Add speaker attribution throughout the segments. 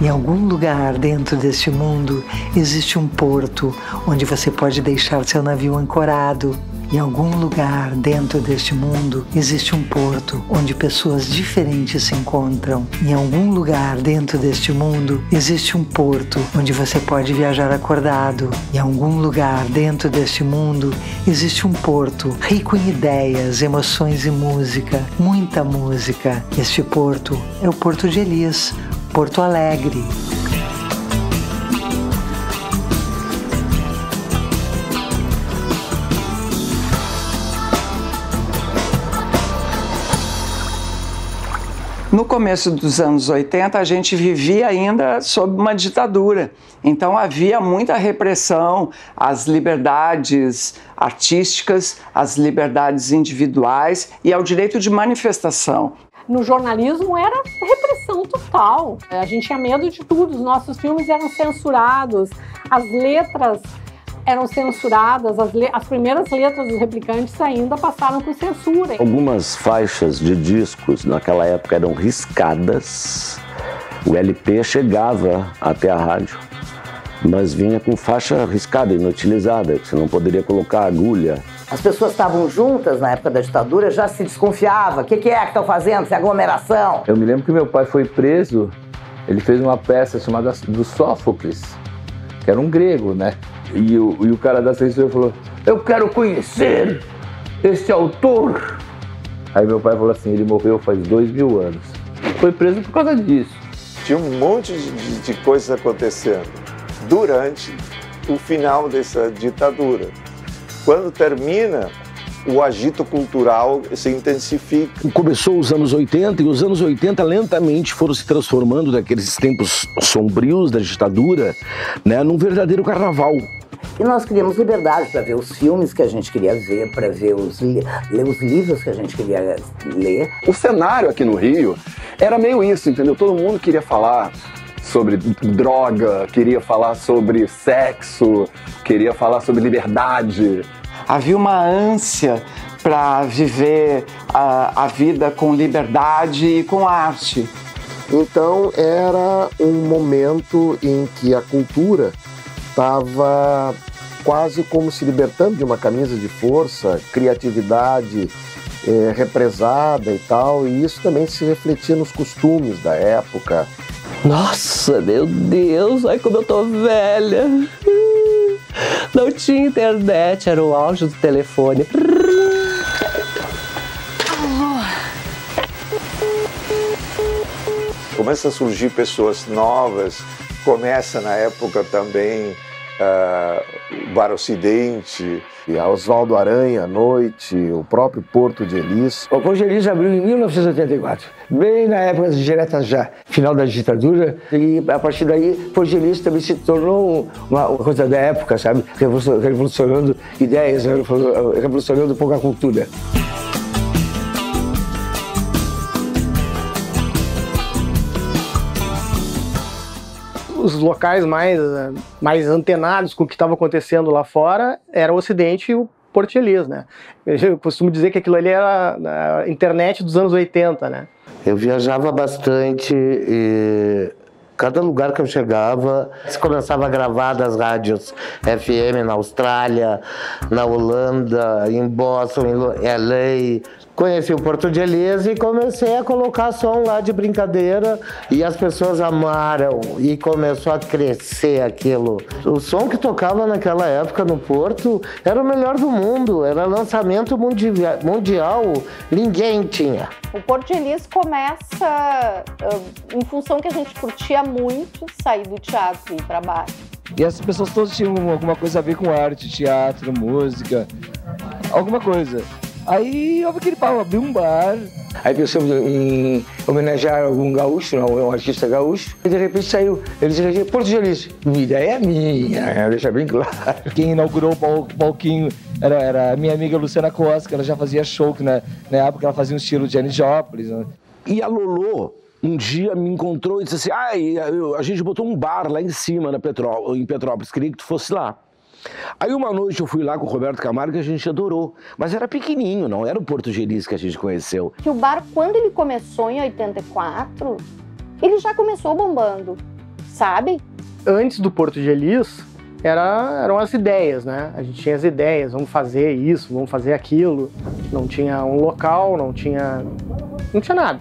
Speaker 1: Em algum lugar dentro deste mundo existe um porto onde você pode deixar seu navio ancorado. Em algum lugar dentro deste mundo existe um porto onde pessoas diferentes se encontram. Em algum lugar dentro deste mundo existe um porto onde você pode viajar acordado. Em algum lugar dentro deste mundo existe um porto rico em ideias, emoções e música, muita música. Este porto é o Porto de Elis, Porto Alegre.
Speaker 2: No começo dos anos 80, a gente vivia ainda sob uma ditadura. Então havia muita repressão às liberdades artísticas, às liberdades individuais e ao direito de manifestação.
Speaker 3: No jornalismo era repressão total. A gente tinha medo de tudo, os nossos filmes eram censurados, as letras eram censuradas, as primeiras letras dos Replicantes ainda passaram por censura.
Speaker 4: Algumas faixas de discos naquela época eram riscadas, o LP chegava até a rádio, mas vinha com faixa riscada, inutilizada, que você não poderia colocar agulha.
Speaker 5: As pessoas estavam juntas na época da ditadura, já se desconfiava. O que é que estão fazendo? Isso é aglomeração?
Speaker 6: Eu me lembro que meu pai foi preso, ele fez uma peça chamada do Sófocles, que era um grego, né? E o cara da censura falou, eu quero conhecer esse autor. Aí meu pai falou assim, ele morreu faz 2000 anos. Foi preso por causa disso.
Speaker 7: Tinha um monte de coisas acontecendo durante o final dessa ditadura. Quando termina, o agito cultural se intensifica.
Speaker 4: Começou os anos 80 e os anos 80 lentamente foram se transformando daqueles tempos sombrios da ditadura, né, num verdadeiro carnaval.
Speaker 5: E nós queríamos liberdade para ver os filmes que a gente queria ver, para ver ler os livros que a gente queria ler.
Speaker 8: O cenário aqui no Rio era meio isso, entendeu? Todo mundo queria falar sobre droga, queria falar sobre sexo, queria falar sobre liberdade.
Speaker 2: Havia uma ânsia para viver a vida com liberdade e com arte.
Speaker 9: Então era um momento em que a cultura estava quase como se libertando de uma camisa de força, criatividade represada e tal, e isso também se refletia nos costumes da época.
Speaker 10: Nossa, meu Deus, ai como eu tô velha. Não tinha internet, era o auge do telefone.
Speaker 7: Começa a surgir pessoas novas, começa na época também o Bar Ocidente.
Speaker 9: E a Oswaldo Aranha, à noite, o próprio Porto de Elis.
Speaker 11: O Porto de Elis abriu em 1984, bem na época direta já, final da ditadura. E a partir daí, o Porto de Elis também se tornou uma coisa da época, sabe? Revolucionando ideias, revolucionando um pouco a cultura.
Speaker 12: Os locais mais antenados com o que estava acontecendo lá fora era o Ocidente e o Porto de Elis, né? Eu costumo dizer que aquilo ali era a internet dos anos 80, né?
Speaker 13: Eu viajava bastante e cada lugar que eu chegava, se começava a gravar das rádios FM na Austrália, na Holanda, em Boston, em LA. Conheci o Porto de Elis e comecei a colocar som lá de brincadeira e as pessoas amaram e começou a crescer aquilo. O som que tocava naquela época no Porto era o melhor do mundo, era lançamento mundial, ninguém tinha.
Speaker 3: O Porto de Elis começa em função que a gente curtia muito sair do teatro e ir para bar.
Speaker 14: E essas pessoas todas tinham alguma coisa a ver com arte, teatro, música, alguma coisa. Aí houve aquele pau, abriu um bar.
Speaker 11: Aí pensamos em homenagear algum gaúcho, um artista gaúcho. E de repente saiu, eles diziam, Porto de Elis. A ideia é minha, deixa bem claro.
Speaker 14: Quem inaugurou o palquinho era a minha amiga Luciana Costa, que ela já fazia show, que na época ela fazia um estilo de Janis Joplin. Né?
Speaker 4: E a Lolô um dia me encontrou e disse assim, a gente botou um bar lá em cima em Petrópolis, queria que tu fosse lá. Aí uma noite eu fui lá com o Roberto Camargo e a gente adorou, mas era pequenininho, não era o Porto de Elis que a gente conheceu.
Speaker 3: Que o bar, quando ele começou em 84, ele já começou bombando. sabe?
Speaker 12: Antes do Porto de Elis, eram as ideias, né? A gente tinha as ideias, vamos fazer isso, vamos fazer aquilo. Não tinha um local, não tinha nada.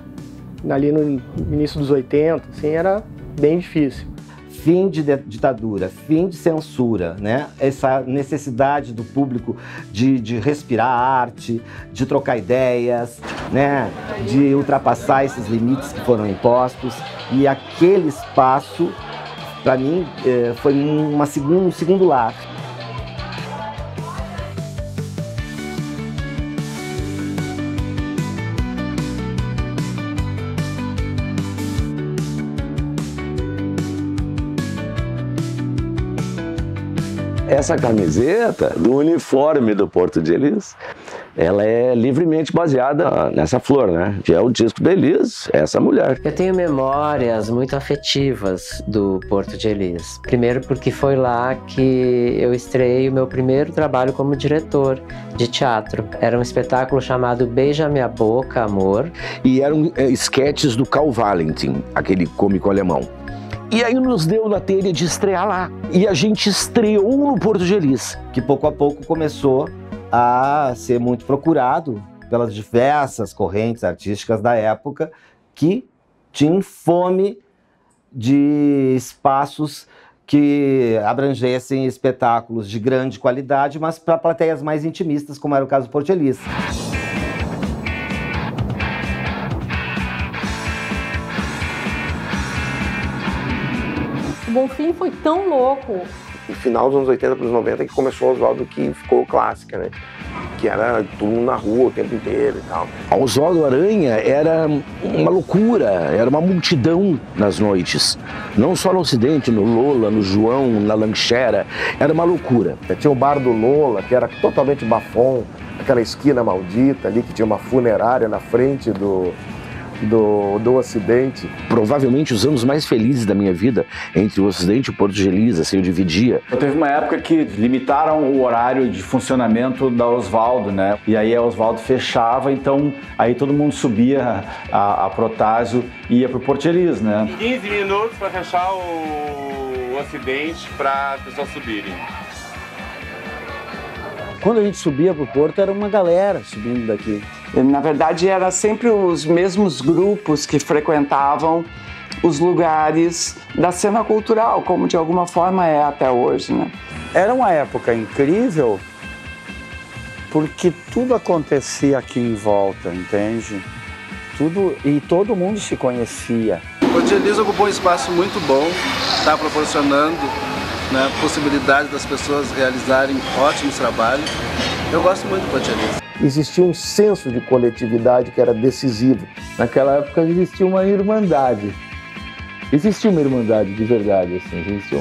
Speaker 12: Ali no início dos 80, assim, era bem difícil.
Speaker 15: Fim de ditadura, fim de censura, né? Essa necessidade do público de respirar arte, de trocar ideias, né? De ultrapassar esses limites que foram impostos. E aquele espaço, para mim, foi um segundo lar.
Speaker 4: Essa camiseta do uniforme do Porto de Elis, ela é livremente baseada nessa flor, né? Que é o disco da Elis, essa mulher.
Speaker 10: Eu tenho memórias muito afetivas do Porto de Elis. Primeiro porque foi lá que eu estreiei o meu primeiro trabalho como diretor de teatro. Era um espetáculo chamado Beija Minha Boca, Amor.
Speaker 4: E eram esquetes do Karl Valentin, aquele cômico alemão. E aí nos deu na telha de estrear lá. E a gente estreou no Porto de Elis.
Speaker 15: Que pouco a pouco começou a ser muito procurado pelas diversas correntes artísticas da época que tinham fome de espaços que abrangessem espetáculos de grande qualidade, mas para plateias mais intimistas, como era o caso do Porto de Elis.
Speaker 3: O Bonfim foi tão louco.
Speaker 9: No final dos anos 80 para os 90 que começou o Oswaldo que ficou clássica, né? Que era todo mundo na rua o tempo inteiro e tal.
Speaker 4: A Oswaldo Aranha era uma loucura, era uma multidão nas noites. Não só no Ocidente, no Lola, no João, na Lanchera, era uma loucura.
Speaker 9: Tinha o bar do Lola, que era totalmente bafom, aquela esquina maldita ali, que tinha uma funerária na frente do Ocidente.
Speaker 4: Provavelmente os anos mais felizes da minha vida, entre o Ocidente e o Porto de Elis, assim, eu dividia.
Speaker 16: Teve uma época que limitaram o horário de funcionamento da Oswaldo, né? E aí a Oswaldo fechava, então aí todo mundo subia a Protásio e ia pro Porto de Elis, né?
Speaker 17: 15 minutos para fechar o Ocidente para as pessoas subirem.
Speaker 11: Quando a gente subia pro Porto, era uma galera subindo daqui.
Speaker 2: Na verdade, era sempre os mesmos grupos que frequentavam os lugares da cena cultural, como de alguma forma é até hoje, né?
Speaker 18: Era uma época incrível porque tudo acontecia aqui em volta, entende? E todo mundo se conhecia.
Speaker 19: O Porto de Elis ocupou um espaço muito bom, está proporcionando, né, possibilidade das pessoas realizarem ótimos trabalhos. Eu gosto muito do Porto de Elis.
Speaker 9: Existia um senso de coletividade que era decisivo.
Speaker 6: Naquela época existia uma irmandade. Existia uma irmandade de verdade, assim. Existia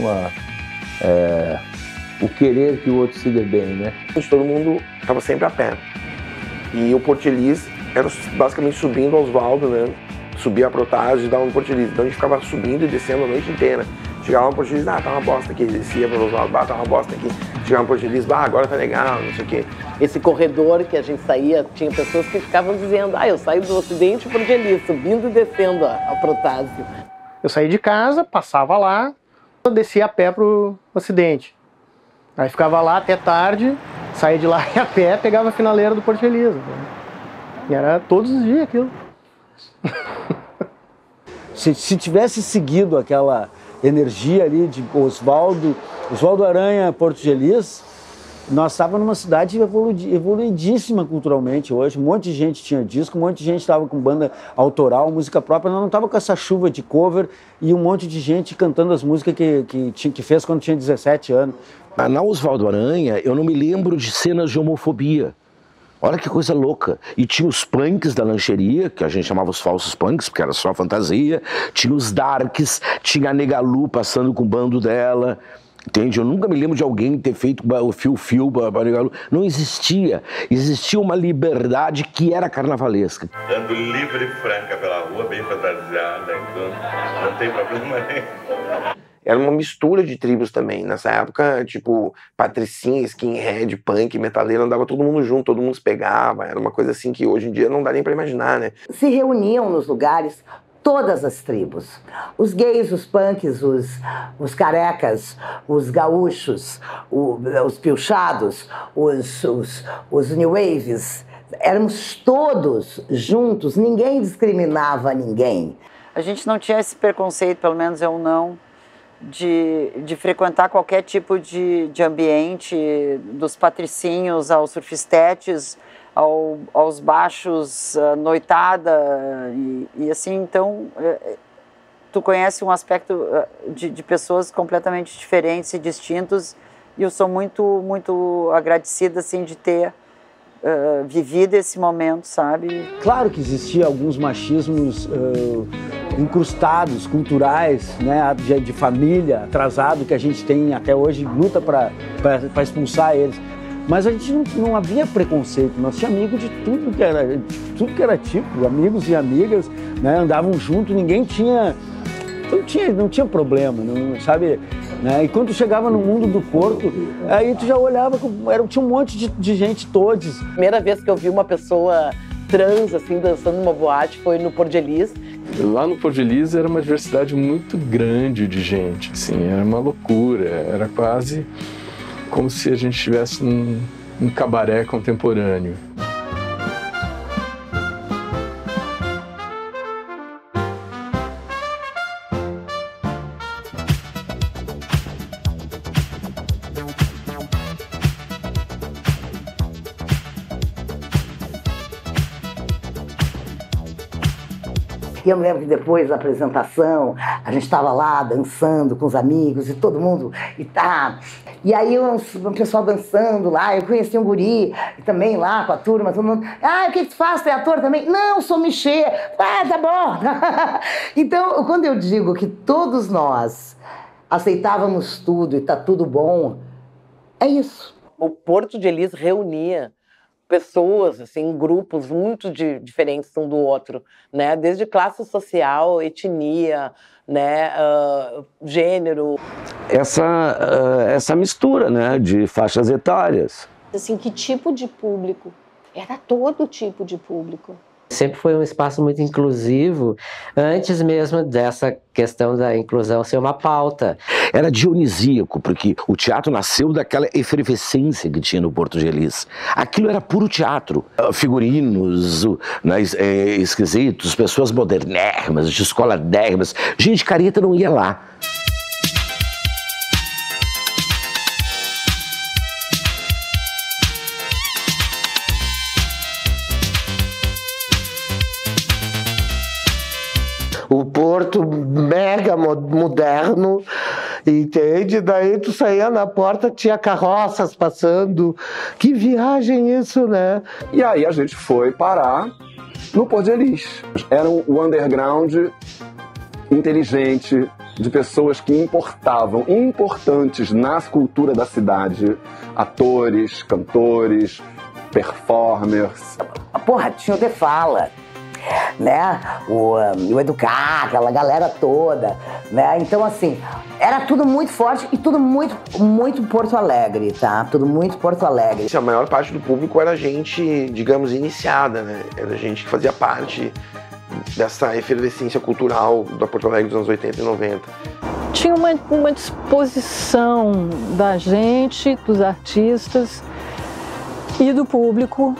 Speaker 6: o querer que o outro se dê bem, né?
Speaker 9: Todo mundo estava sempre a pé. E o Porto de Elis era basicamente subindo aos Oswaldo, né? Subia a Protásio e dava no Porto de Elis. Então a gente ficava subindo e descendo a noite inteira. Chegava no Porto de Elis, tá uma bosta aqui. Descia para o Oswaldo, tá uma bosta aqui. Chegava no Porto de Elis, agora tá legal, não sei o quê.
Speaker 5: Esse corredor que a gente saía, tinha pessoas que ficavam dizendo, eu saio do Ocidente para o Porto de Elis, subindo e descendo a Protásio.
Speaker 12: Eu saí de casa, passava lá, eu descia a pé pro Ocidente. Aí ficava lá até tarde, saía de lá e a pé, pegava a finaleira do Porto de Elis. E era todos os dias aquilo.
Speaker 11: Se tivesse seguido aquela energia ali de Oswaldo Aranha, Porto de Elis, nós estávamos numa cidade evoluidíssima culturalmente hoje. Um monte de gente tinha disco, um monte de gente estava com banda autoral, música própria. Nós não estava com essa chuva de cover e um monte de gente cantando as músicas que fez quando tinha 17 anos.
Speaker 4: Na Oswaldo Aranha, eu não me lembro de cenas de homofobia. Olha que coisa louca. E tinha os punks da lancheria, que a gente chamava os falsos punks, porque era só fantasia. Tinha os darks, tinha a Negalu passando com o bando dela. Entende? Eu nunca me lembro de alguém ter feito o fio-fio para Negalu. Não existia. Existia uma liberdade que era carnavalesca.
Speaker 17: Ando livre e franca pela rua, bem fantasiada, então não tem problema nenhum.
Speaker 9: Era uma mistura de tribos também. Nessa época, tipo, patricinha, skinhead, punk, metaleiro, andava todo mundo junto, todo mundo se pegava. Era uma coisa assim que hoje em dia não dá nem pra imaginar, né?
Speaker 5: Se reuniam nos lugares todas as tribos. Os gays, os punks, os carecas, os gaúchos, os piochados, os new waves. Éramos todos juntos, ninguém discriminava ninguém.
Speaker 20: A gente não tinha esse preconceito, pelo menos eu não, de frequentar qualquer tipo de ambiente, dos patricinhos aos surfistetes, aos baixos, noitada, e assim, então, tu conhece um aspecto de pessoas completamente diferentes e distintos, e eu sou muito, muito agradecida, assim, de ter vivido esse momento, sabe?
Speaker 21: Claro que existia alguns machismos incrustados, culturais, né, de família, atrasado, que a gente tem até hoje, luta para expulsar eles. Mas a gente não havia preconceito, nós tínhamos amigos de tudo que era tipo, amigos e amigas, né, andavam juntos, ninguém tinha... Não tinha problema, não, sabe? Né? E quando tu chegava no mundo do Porto, aí tu já olhava, tinha um monte de gente, todos.
Speaker 22: Primeira vez que eu vi uma pessoa trans, assim, dançando numa boate foi no Porto de Elis.
Speaker 23: Lá no Porto de Elis era uma diversidade muito grande de gente, assim, era uma loucura, era quase como se a gente estivesse num cabaré contemporâneo.
Speaker 5: E eu me lembro que depois da apresentação, a gente estava lá dançando com os amigos e todo mundo... E aí um pessoal dançando lá, eu conheci um guri e também lá com a turma, todo mundo... Ah, o que tu faz? Tu é ator também? Não, sou Michê. Ah, tá bom. Então, quando eu digo que todos nós aceitávamos tudo e tá tudo bom, é isso.
Speaker 22: O Porto de Elis reunia pessoas, assim, grupos muito diferentes um do outro, né? Desde classe social, etnia, né? Gênero.
Speaker 4: Essa mistura, né? De faixas etárias.
Speaker 3: Assim, que tipo de público? Era todo tipo de público.
Speaker 10: Sempre foi um espaço muito inclusivo, antes mesmo dessa questão da inclusão ser uma pauta.
Speaker 4: Era dionisíaco, porque o teatro nasceu daquela efervescência que tinha no Porto de Elis. Aquilo era puro teatro. Figurinos, né, esquisitos, pessoas modernérrimas, de escola dérrimas. Gente careta não ia lá.
Speaker 13: O Porto mega moderno, entende? Daí tu saía na porta, tinha carroças passando. Que viagem isso, né?
Speaker 8: E aí a gente foi parar no Porto de Elis. Era o underground inteligente, de pessoas que importavam, importantes na cultura da cidade, atores, cantores, performers.
Speaker 5: Porra, tinha o The Fala, né? O Educar, aquela galera toda, né? Então, assim, era tudo muito forte e tudo muito Porto Alegre, tá? Tudo muito Porto Alegre.
Speaker 24: A maior parte do público era gente, digamos, iniciada, né? Era gente que fazia parte dessa efervescência cultural da Porto Alegre dos anos 80 e 90.
Speaker 3: Tinha uma disposição da gente, dos artistas e do público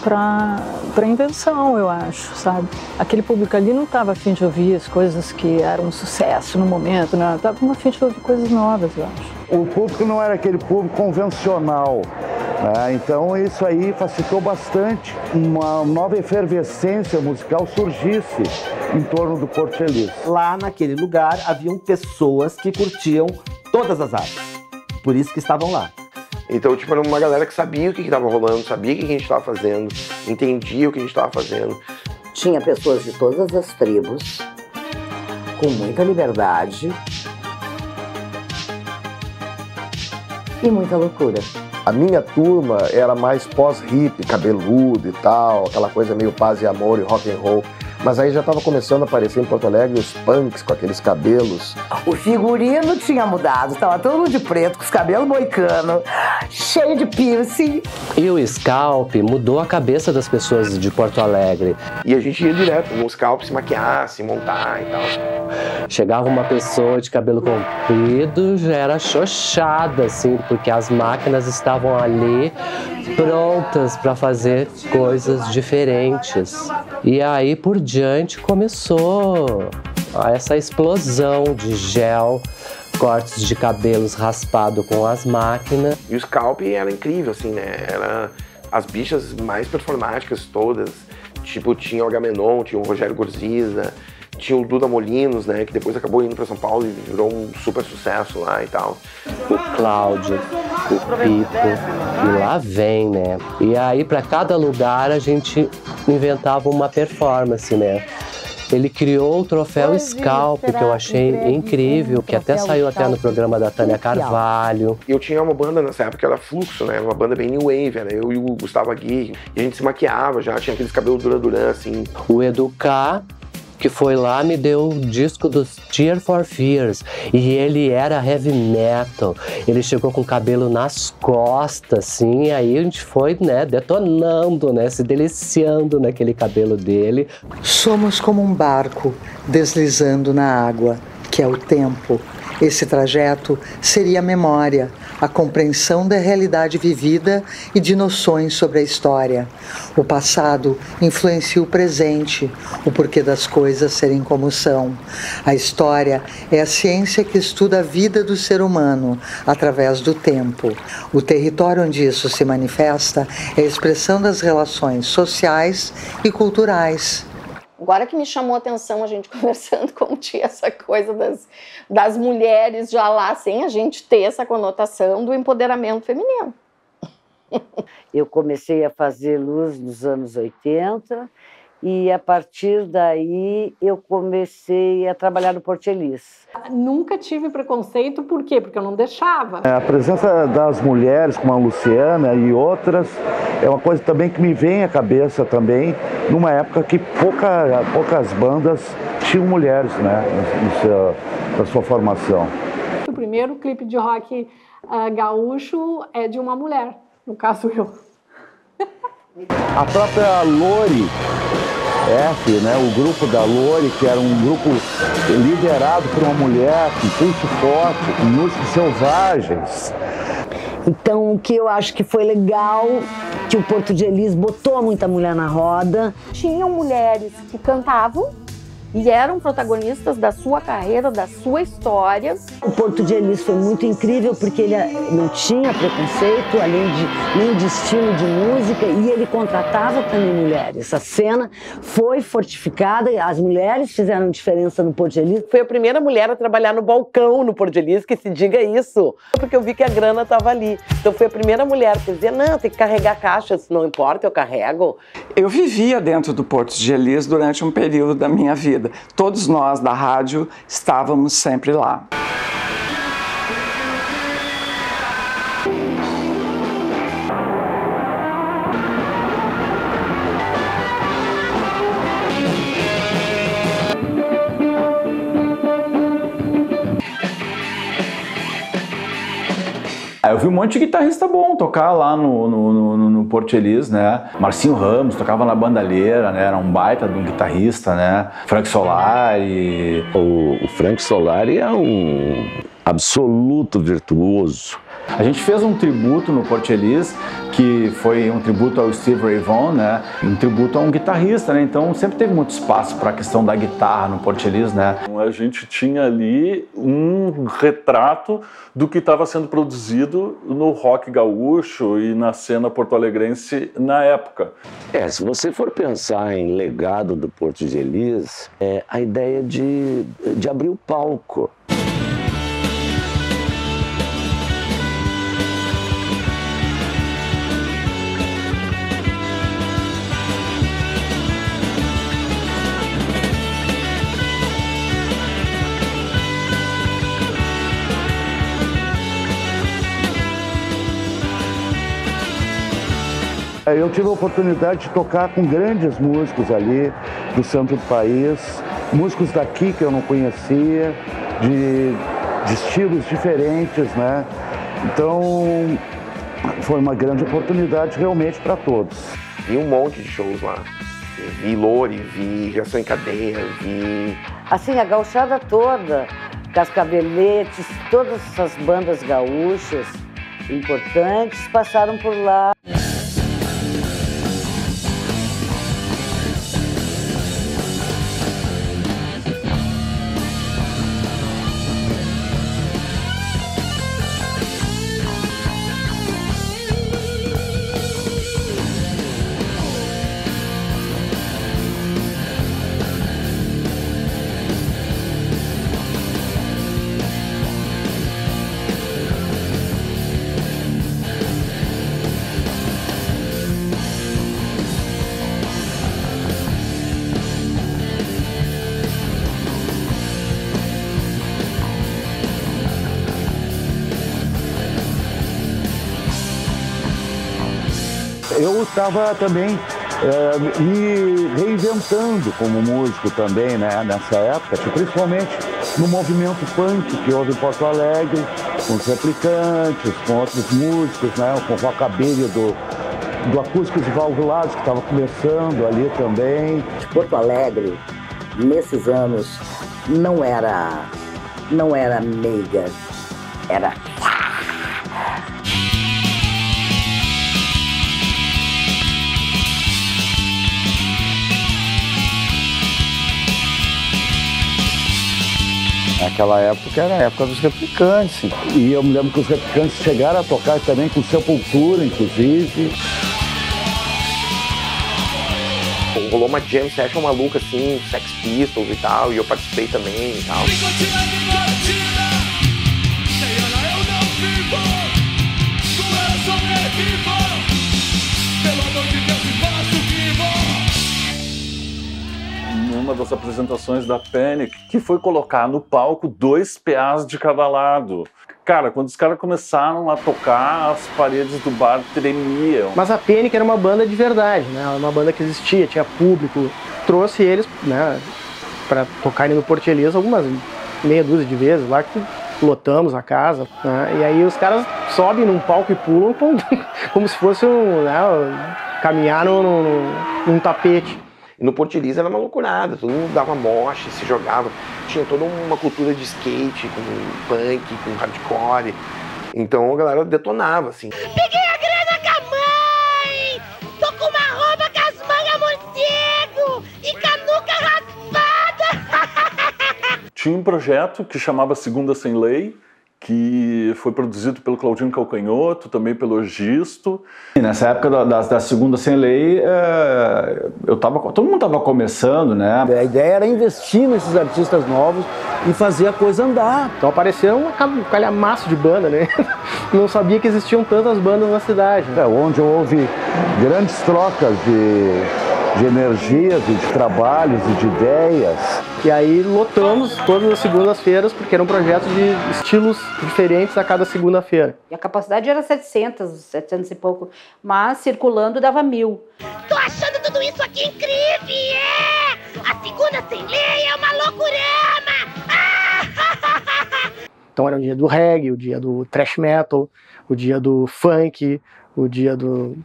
Speaker 3: para invenção, eu acho, sabe? Aquele público ali não estava a fim de ouvir as coisas que eram um sucesso no momento, não, estava a fim de ouvir coisas novas, eu acho.
Speaker 25: O público não era aquele público convencional, né? Então isso aí facilitou bastante uma nova efervescência musical surgisse em torno do Porto de Elis.
Speaker 15: Lá naquele lugar haviam pessoas que curtiam todas as artes, por isso que estavam lá.
Speaker 24: Então, tipo, era uma galera que sabia o que estava rolando, sabia o que a gente estava fazendo, entendia o que a gente estava fazendo.
Speaker 5: Tinha pessoas de todas as tribos, com muita liberdade e muita loucura.
Speaker 9: A minha turma era mais pós-hip, cabeludo e tal, aquela coisa meio paz e amor e rock and roll. Mas aí já estava começando a aparecer em Porto Alegre os punks com aqueles cabelos.
Speaker 5: O figurino tinha mudado, estava todo mundo de preto, com os cabelos moicano, cheio de piercing.
Speaker 10: E o scalp mudou a cabeça das pessoas de Porto Alegre.
Speaker 24: E a gente ia direto com o scalp se maquiar, se montar e tal.
Speaker 10: Chegava uma pessoa de cabelo comprido, já era xoxada, assim, porque as máquinas estavam ali prontas para fazer coisas diferentes. E aí por diante começou essa explosão de gel, cortes de cabelos raspado com as máquinas.
Speaker 24: E o scalp era incrível, assim, né? Era as bichas mais performáticas todas. Tipo, tinha o Agamenon, tinha o Rogério Gorziza, tinha o Duda Molinos, né? Que depois acabou indo para São Paulo e virou um super sucesso lá e tal.
Speaker 10: O Cláudio, o Pipo, e lá vem, né? E aí, para cada lugar, a gente inventava uma performance, né? Ele criou o troféu Scalp, que eu achei incrível, que até saiu até no programa da Tânia Carvalho.
Speaker 24: Eu tinha uma banda nessa época que era Fluxo, né? Uma banda bem new wave, era eu e o Gustavo Aguirre. E a gente se maquiava já, tinha aqueles cabelos Duran, assim.
Speaker 10: O Educar, que foi lá, me deu o disco dos Tears for Fears. E ele era heavy metal. Ele chegou com o cabelo nas costas, assim, e aí a gente foi, né, detonando, né, se deliciando naquele cabelo dele.
Speaker 1: Somos como um barco deslizando na água, que é o tempo. Esse trajeto seria a memória, a compreensão da realidade vivida e de noções sobre a história. O passado influencia o presente, o porquê das coisas serem como são. A história é a ciência que estuda a vida do ser humano através do tempo. O território onde isso se manifesta é a expressão das relações sociais e culturais.
Speaker 2: Agora que me chamou a atenção a gente conversando como tinha essa coisa das mulheres já lá, sem a gente ter essa conotação do empoderamento feminino.
Speaker 7: Eu comecei a fazer luz nos anos 80 e a partir daí eu comecei a trabalhar no Porto Elis.
Speaker 3: Nunca tive preconceito, por quê? Porque eu não deixava.
Speaker 25: A presença das mulheres, como a Luciana e outras, é uma coisa também que me vem à cabeça também, numa época que poucas bandas tinham mulheres, né, na sua formação.
Speaker 3: O primeiro clipe de rock gaúcho é de uma mulher, no caso eu.
Speaker 25: A própria Lori F, né, o grupo da Lori, que era um grupo liderado por uma mulher com pulso forte, com músicos selvagens.
Speaker 7: Então, o que eu acho que foi legal, que o Porto de Elis botou muita mulher na roda.
Speaker 2: Tinham mulheres que cantavam e eram protagonistas da sua carreira, da sua história.
Speaker 7: O Porto de Elis foi muito incrível porque ele não tinha preconceito, nem de estilo de música, e ele contratava também mulheres. A cena foi fortificada, as mulheres fizeram diferença no Porto de Elis.
Speaker 22: Foi a primeira mulher a trabalhar no balcão no Porto de Elis, que se diga isso, porque eu vi que a grana estava ali. Então foi a primeira mulher que dizia, não, tem que carregar caixas, não importa, eu carrego.
Speaker 14: Eu vivia dentro do Porto de Elis durante um período da minha vida. Todos nós da rádio estávamos sempre lá.
Speaker 16: Eu vi um monte de guitarrista bom tocar lá no Porto Elis, né? Marcinho Ramos tocava na bandalheira, né? Era um baita de um guitarrista, né? Frank Solari.
Speaker 4: O Frank Solari é um absoluto virtuoso.
Speaker 16: A gente fez um tributo no Porto Elis, que foi um tributo ao Steve Ray Vaughan, né? Um tributo a um guitarrista, né? Então sempre teve muito espaço para a questão da guitarra no Porto Elis, né?
Speaker 23: A gente tinha ali um retrato do que estava sendo produzido no rock gaúcho e na cena porto-alegrense na época.
Speaker 4: Se você for pensar em legado do Porto de Elis, é a ideia de abrir o palco.
Speaker 25: Eu tive a oportunidade de tocar com grandes músicos ali, do centro do país, músicos daqui que eu não conhecia, de estilos diferentes, né? Então, foi uma grande oportunidade realmente para todos.
Speaker 24: Vi um monte de shows lá. Vi Lore, vi Reação em Cadeia, vi...
Speaker 7: Assim, a gauchada toda, Cascaveletes, todas essas bandas gaúchas importantes passaram por lá.
Speaker 25: Eu estava também me reinventando como músico também, né, nessa época, principalmente no movimento punk que houve em Porto Alegre, com os Replicantes, com outros músicos, né, com o rockabilly do Acústicos e Valvulados, que estava começando ali também.
Speaker 5: Porto Alegre, nesses anos, não era meiga, era...
Speaker 25: Naquela época era a época dos Replicantes. E eu me lembro que os Replicantes chegaram a tocar também com Sepultura, inclusive.
Speaker 24: Rolou uma jam session maluca, assim, Sex Pistols e tal, e eu participei também e tal.
Speaker 16: Uma das apresentações da Panic, que foi colocar no palco 2 PAs de cada lado. Cara, quando os caras começaram a tocar, as paredes do bar tremiam.
Speaker 6: Mas a Panic era uma banda de verdade, né? Uma banda que existia, tinha público. Trouxe eles, né, para tocarem no Porto Elias algumas meia dúzia de vezes, lá que lotamos a casa, né? E aí os caras sobem num palco e pulam como se fosse caminhar num tapete.
Speaker 24: E no Porto Elias era uma loucurada, todo mundo dava moche, se jogava. Tinha toda uma cultura de skate, com punk, com hardcore. Então a galera detonava, assim.
Speaker 11: Peguei a grana com a mãe! Tô com uma roupa com as mangas morcego e canuca raspada!
Speaker 16: Tinha um projeto que chamava Segunda Sem Lei, que foi produzido pelo Claudinho Calcanhoto, também pelo Gisto.
Speaker 21: E nessa época da Segunda Sem Lei, todo mundo estava começando, né? A ideia era investir nesses artistas novos e fazer a coisa andar. Então apareceu um calhamaço de banda, né? Não sabia que existiam tantas bandas na cidade.
Speaker 25: Onde houve grandes trocas de energias e de trabalhos e de ideias.
Speaker 6: E aí lotamos todas as segundas-feiras, porque era um projeto de estilos diferentes a cada segunda-feira.
Speaker 12: E a capacidade era 700 e pouco, mas circulando dava 1000.
Speaker 11: Tô achando tudo isso aqui incrível, A Segunda Sem Lei é uma loucurama!
Speaker 6: Então era o dia do reggae, o dia do thrash metal, o dia do funk, o dia do...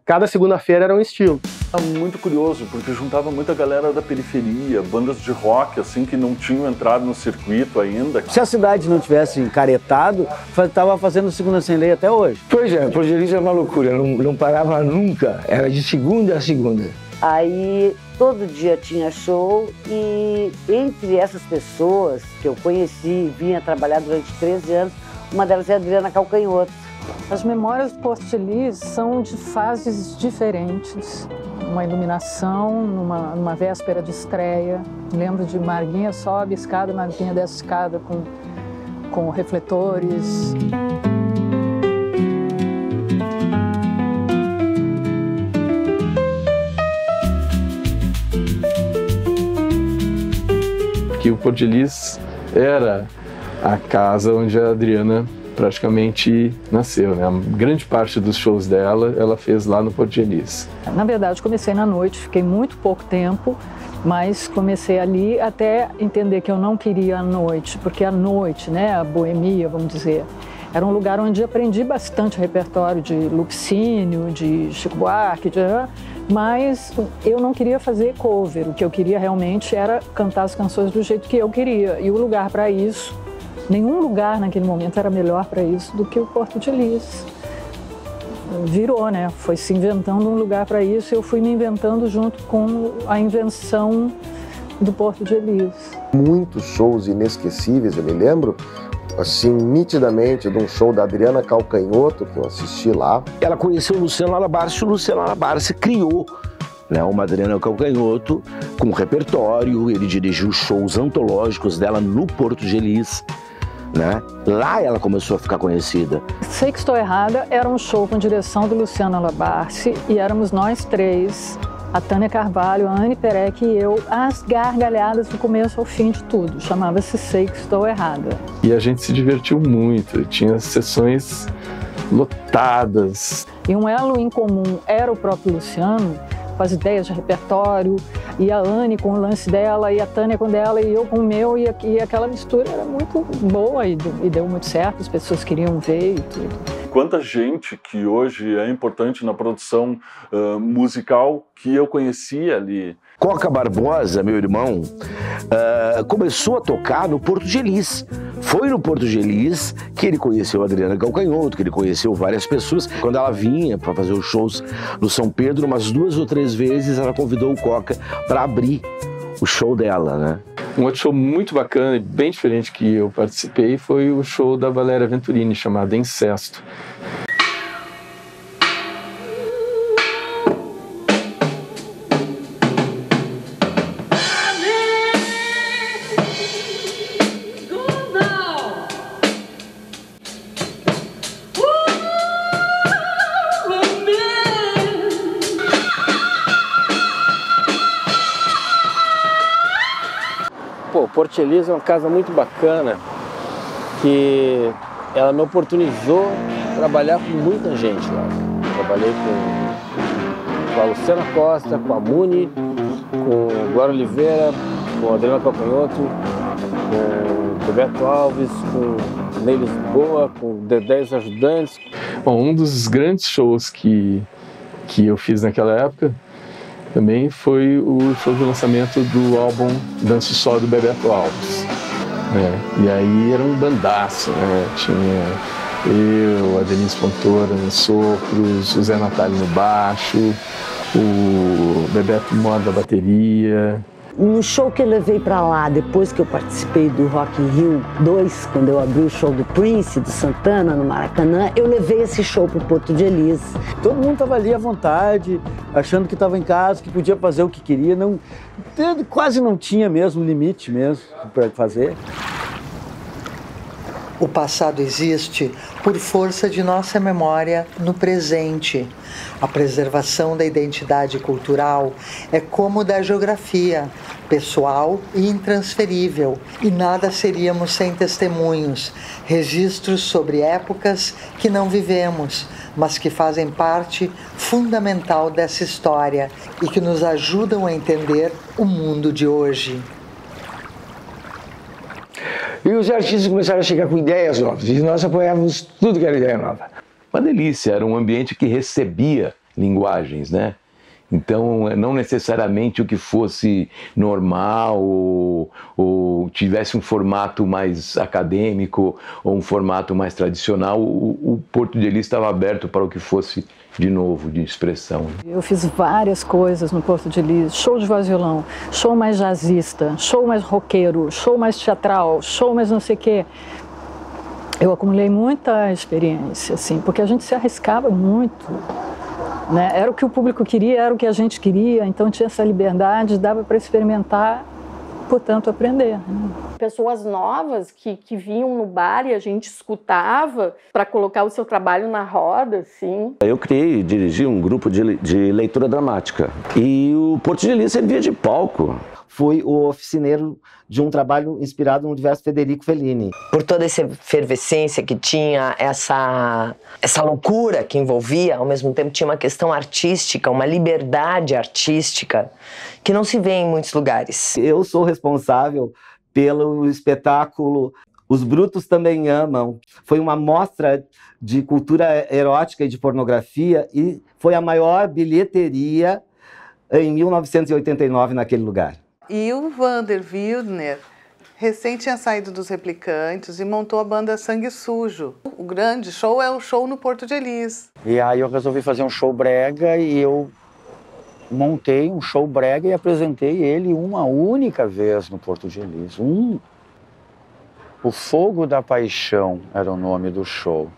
Speaker 6: Cada segunda-feira era um estilo.
Speaker 16: Era muito curioso, porque juntava muita galera da periferia, bandas de rock, assim, que não tinham entrado no circuito ainda.
Speaker 21: Se a cidade não tivesse encaretado, estava fazendo Segunda Sem Lei até hoje.
Speaker 18: Pois é, o Porto Elias era uma loucura, não parava nunca, era de segunda a segunda.
Speaker 7: Aí todo dia tinha show e entre essas pessoas que eu conheci e vinha trabalhar durante 13 anos, uma delas é a Adriana Calcanhoto.
Speaker 19: As memórias do Porto Elias são de fases diferentes. Uma iluminação, numa véspera de estreia. Lembro de Marguinha sobe a escada, Marguinha desce a escada com refletores.
Speaker 23: Que o Porto Elias era a casa onde a Adriana praticamente nasceu, né? A grande parte dos shows dela, ela fez lá no Porto de Elis.
Speaker 19: Na verdade, comecei na noite, fiquei muito pouco tempo, mas comecei ali até entender que eu não queria a noite, porque a noite, né, a boemia, vamos dizer, era um lugar onde aprendi bastante repertório de Lupicínio, de Chico Buarque, mas eu não queria fazer cover. O que eu queria realmente era cantar as canções do jeito que eu queria. E o lugar para isso, nenhum lugar naquele momento era melhor para isso do que o Porto de Elis. Virou, né? Foi se inventando um lugar para isso e eu fui me inventando junto com a invenção do Porto de Elis.
Speaker 9: Muitos shows inesquecíveis, eu me lembro, assim, nitidamente, de um show da Adriana Calcanhoto, que eu assisti lá.
Speaker 4: Ela conheceu o Luciano Alabarce, o Luciano Alabarce criou, né, uma Adriana Calcanhoto com repertório, ele dirigiu shows antológicos dela no Porto de Elis, né? Lá ela começou a ficar conhecida.
Speaker 19: Sei que Estou Errada era um show com direção do Luciano Alabarce e éramos nós três, a Tânia Carvalho, a Anne Perec e eu, as gargalhadas do começo ao fim de tudo. Chamava-se Sei que Estou Errada.
Speaker 23: E a gente se divertiu muito, tinha sessões lotadas.
Speaker 19: E um elo em comum era o próprio Luciano, com as ideias de repertório, e a Anne com o lance dela, e a Tânia com dela, e eu com o meu, e aquela mistura era muito boa e deu muito certo, as pessoas queriam ver e tudo.
Speaker 8: Quanta gente que hoje é importante na produção musical que eu conhecia ali.
Speaker 4: Coca Barbosa, meu irmão, começou a tocar no Porto de Elis. Foi no Porto de Elis que ele conheceu a Adriana Calcanhoto, que ele conheceu várias pessoas. Quando ela vinha para fazer os shows no São Pedro, umas 2 ou 3 vezes ela convidou o Coca para abrir o show dela, né?
Speaker 23: Um outro show muito bacana e bem diferente que eu participei foi o show da Valéria Venturini, chamado Incesto.
Speaker 6: Pô, Porto de Elis é uma casa muito bacana, que ela me oportunizou trabalhar com muita gente lá. Trabalhei com a Luciana Costa, com a Muni, com o Glória Oliveira, com a Adriana Calcanhoto, com o Roberto Alves, com o Ney Lisboa, com o Dedé e os Ajudantes.
Speaker 23: Bom, um dos grandes shows que eu fiz naquela época também foi o show de lançamento do álbum Danço Só do Bebeto Alves. E aí era um bandaço, né? Tinha eu, a Denise Fontoura nos sopros, o Zé Natália no baixo, o Bebeto Mora da bateria.
Speaker 7: No show que eu levei pra lá, depois que eu participei do Rock in Rio 2, quando eu abri o show do Prince, do Santana, no Maracanã, eu levei esse show pro Porto de Elis.
Speaker 21: Todo mundo estava ali à vontade, achando que estava em casa, que podia fazer o que queria. Não, quase não tinha mesmo limite mesmo para fazer.
Speaker 1: O passado existe por força de nossa memória no presente. A preservação da identidade cultural é como da geografia, pessoal e intransferível. E nada seríamos sem testemunhos, registros sobre épocas que não vivemos, mas que fazem parte fundamental dessa história e que nos ajudam a entender o mundo de hoje.
Speaker 18: E os artistas começaram a chegar com ideias novas, e nós apoiávamos tudo que era ideia nova.
Speaker 13: Uma delícia, era um ambiente que recebia linguagens, né? Então, não necessariamente o que fosse normal ou tivesse um formato mais acadêmico ou um formato mais tradicional, o Porto de Elis estava aberto para o que fosse de novo, de expressão.
Speaker 19: Eu fiz várias coisas no Porto de Elis, show de voz e violão, show mais jazzista, show mais roqueiro, show mais teatral, show mais não sei o quê. Eu acumulei muita experiência, assim, porque a gente se arriscava muito. Né? Era o que o público queria, era o que a gente queria, então tinha essa liberdade, dava para experimentar, portanto aprender. Né?
Speaker 2: pessoas novas que vinham no bar e a gente escutava para colocar o seu trabalho na roda, assim.
Speaker 3: Eu criei e dirigi um grupo de leitura dramática e o Porto de Elis servia de palco.
Speaker 10: Fui o oficineiro de um trabalho inspirado no universo Federico Fellini.
Speaker 15: Por toda essa efervescência que tinha, essa loucura que envolvia, ao mesmo tempo tinha uma questão artística, uma liberdade artística que não se vê em muitos lugares.
Speaker 10: Eu sou responsável pelo espetáculo Os Brutos Também Amam. Foi uma mostra de cultura erótica e de pornografia e foi a maior bilheteria em 1989 naquele lugar.
Speaker 17: E o Vander Wildner recém tinha saído dos Replicantes e montou a banda Sangue Sujo. O grande show é o show no Porto de Elis.
Speaker 21: E aí eu resolvi fazer um show brega e eu montei um show brega e apresentei ele uma única vez no Porto de Elis. O Fogo da Paixão era o nome do show.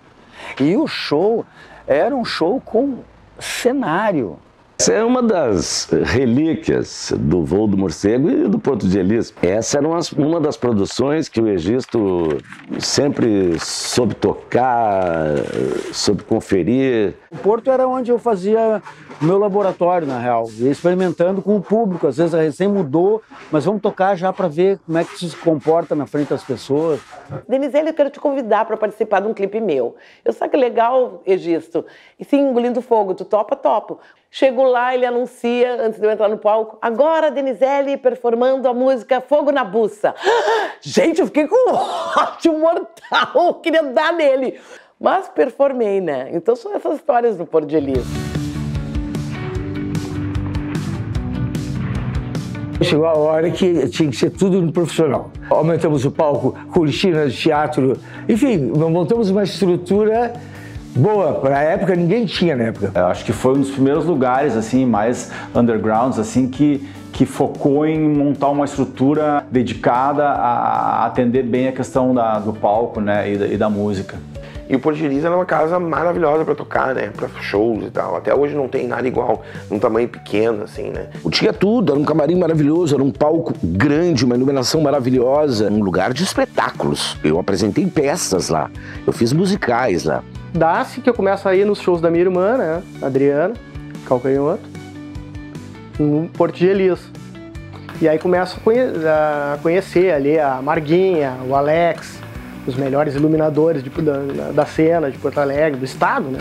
Speaker 21: E o show era um show com cenário.
Speaker 3: Essa é uma das relíquias do Voo do Morcego e do Porto de Elis. Essa era uma das produções que o Egisto sempre soube tocar, soube conferir.
Speaker 21: O Porto era onde eu fazia o meu laboratório, na real, experimentando com o público. Às vezes a recém mudou, mas vamos tocar já para ver como é que isso se comporta na frente das pessoas.
Speaker 22: Denizeli, eu quero te convidar para participar de um clipe meu. Eu sei que legal, Egisto. E sim, Engolindo Fogo, tu topa? Topo. Chego lá, ele anuncia, antes de eu entrar no palco, agora a Denizeli performando a música Fogo na Buça. Gente, eu fiquei com um ódio mortal, queria dar nele. Mas performei, né? Então são essas histórias do Porto de Elis.
Speaker 18: Chegou a hora que tinha que ser tudo no profissional. Aumentamos o palco, cortina de teatro, enfim, montamos uma estrutura boa. Para a época, ninguém tinha na época.
Speaker 16: Eu acho que foi um dos primeiros lugares assim, mais undergrounds assim, que focou em montar uma estrutura dedicada a atender bem a questão do palco, né, e da música.
Speaker 24: E o Porto de Elis era uma casa maravilhosa para tocar, né? Para shows e tal. Até hoje não tem nada igual, num tamanho pequeno, assim, né?
Speaker 4: Tinha tudo, era um camarim maravilhoso, era um palco grande, uma iluminação maravilhosa, um lugar de espetáculos. Eu apresentei peças lá, eu fiz musicais lá.
Speaker 6: Dá-se que eu começo a ir nos shows da minha irmã, né? Adriana, Calcanhoto, no Porto de Elis. E aí começo a conhecer ali a Marguinha, o Alex, os melhores iluminadores da cena de Porto Alegre, do estado, né?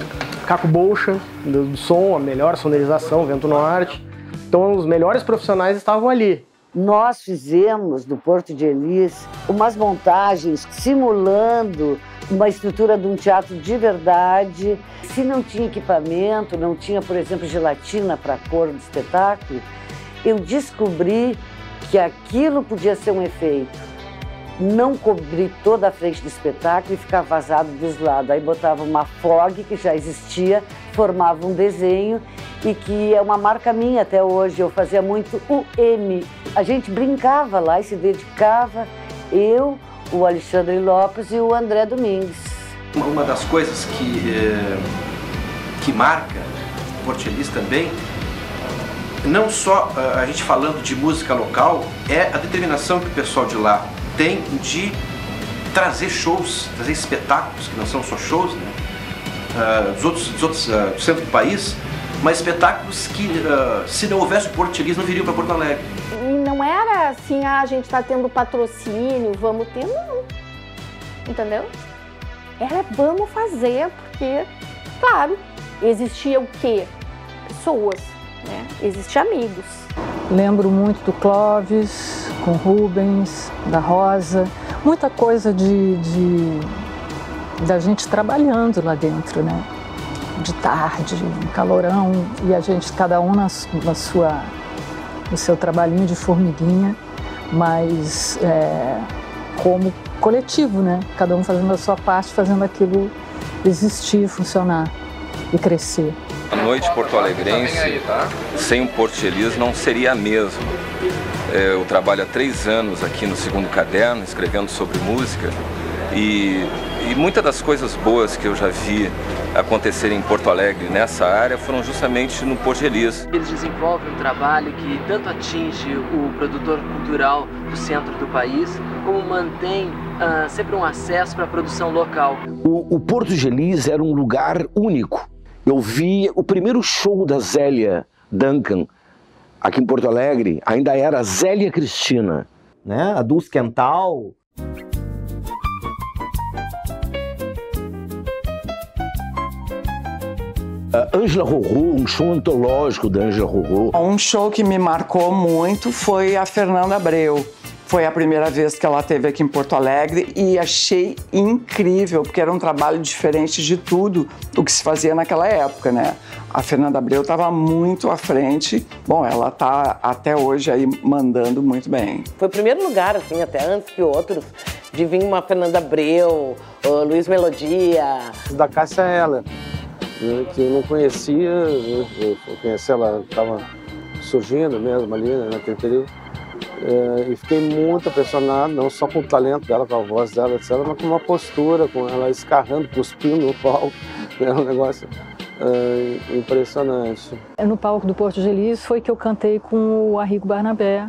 Speaker 6: Caco Bolcha, do som, a melhor sonorização, Vento Norte. Então os melhores profissionais estavam ali.
Speaker 7: Nós fizemos no Porto de Elis umas montagens simulando uma estrutura de um teatro de verdade. Se não tinha equipamento, não tinha, por exemplo, gelatina para a cor do espetáculo, eu descobri que aquilo podia ser um efeito. Não cobrir toda a frente do espetáculo e ficar vazado dos lados. Aí botava uma fog que já existia, formava um desenho e que é uma marca minha até hoje. Eu fazia muito o M. A gente brincava lá e se dedicava, eu, o Alexandre Lopes e o André Domingues.
Speaker 20: Uma das coisas que marca o Porto de Elis também, não só a gente falando de música local, é a determinação que o pessoal de lá tem de trazer shows, trazer espetáculos, que não são só shows, né? Dos outros do centro do país, mas espetáculos que, se não houvesse o Porto de Elis, não viriam para Porto Alegre.
Speaker 2: E não era assim, a gente está tendo patrocínio, vamos ter, não. Entendeu? Era vamos fazer, porque, claro, existia o quê? Pessoas, né? Existiam amigos.
Speaker 19: Lembro muito do Clóvis, com Rubens, da Rosa, muita coisa da gente trabalhando lá dentro, né? De tarde, um calorão, e a gente, cada um no seu trabalhinho de formiguinha, mas como coletivo, né? Cada um fazendo a sua parte, fazendo aquilo existir, funcionar e crescer.
Speaker 26: A noite porto-alegrense, sem o Porto de Elis, não seria a mesma. Eu trabalho há 3 anos aqui no Segundo Caderno, escrevendo sobre música, e muitas das coisas boas que eu já vi acontecerem em Porto Alegre nessa área foram justamente no Porto de Elis.
Speaker 27: Eles desenvolvem um trabalho que tanto atinge o produtor cultural do centro do país,
Speaker 5: como mantém sempre um acesso para a produção local.
Speaker 4: O Porto de Elis era um lugar único. Eu vi o primeiro show da Zélia Duncan aqui em Porto Alegre, ainda era Zélia Cristina.
Speaker 10: Né? A Dulce Quental.
Speaker 4: Ângela Rorô, um show antológico da Ângela Rorô.
Speaker 9: Um show que me marcou muito foi a Fernanda Abreu. Foi a primeira vez que ela esteve aqui em Porto Alegre e achei incrível, porque era um trabalho diferente de tudo o que se fazia naquela época, né? A Fernanda Abreu estava muito à frente. Bom, ela está até hoje aí mandando muito bem.
Speaker 22: Foi o primeiro lugar, assim, até antes que outros, de vir uma Fernanda Abreu, Luiz Melodia.
Speaker 11: Da Cássia Eller, que eu não conhecia, eu conheci ela, estava surgindo mesmo ali, né, naquele período. E fiquei muito impressionado, não só com o talento dela, com a voz dela, etc., mas com uma postura, com ela escarrando, cuspindo no palco. Era um negócio impressionante.
Speaker 19: No palco do Porto de Elis foi que eu cantei com o Arrigo Barnabé,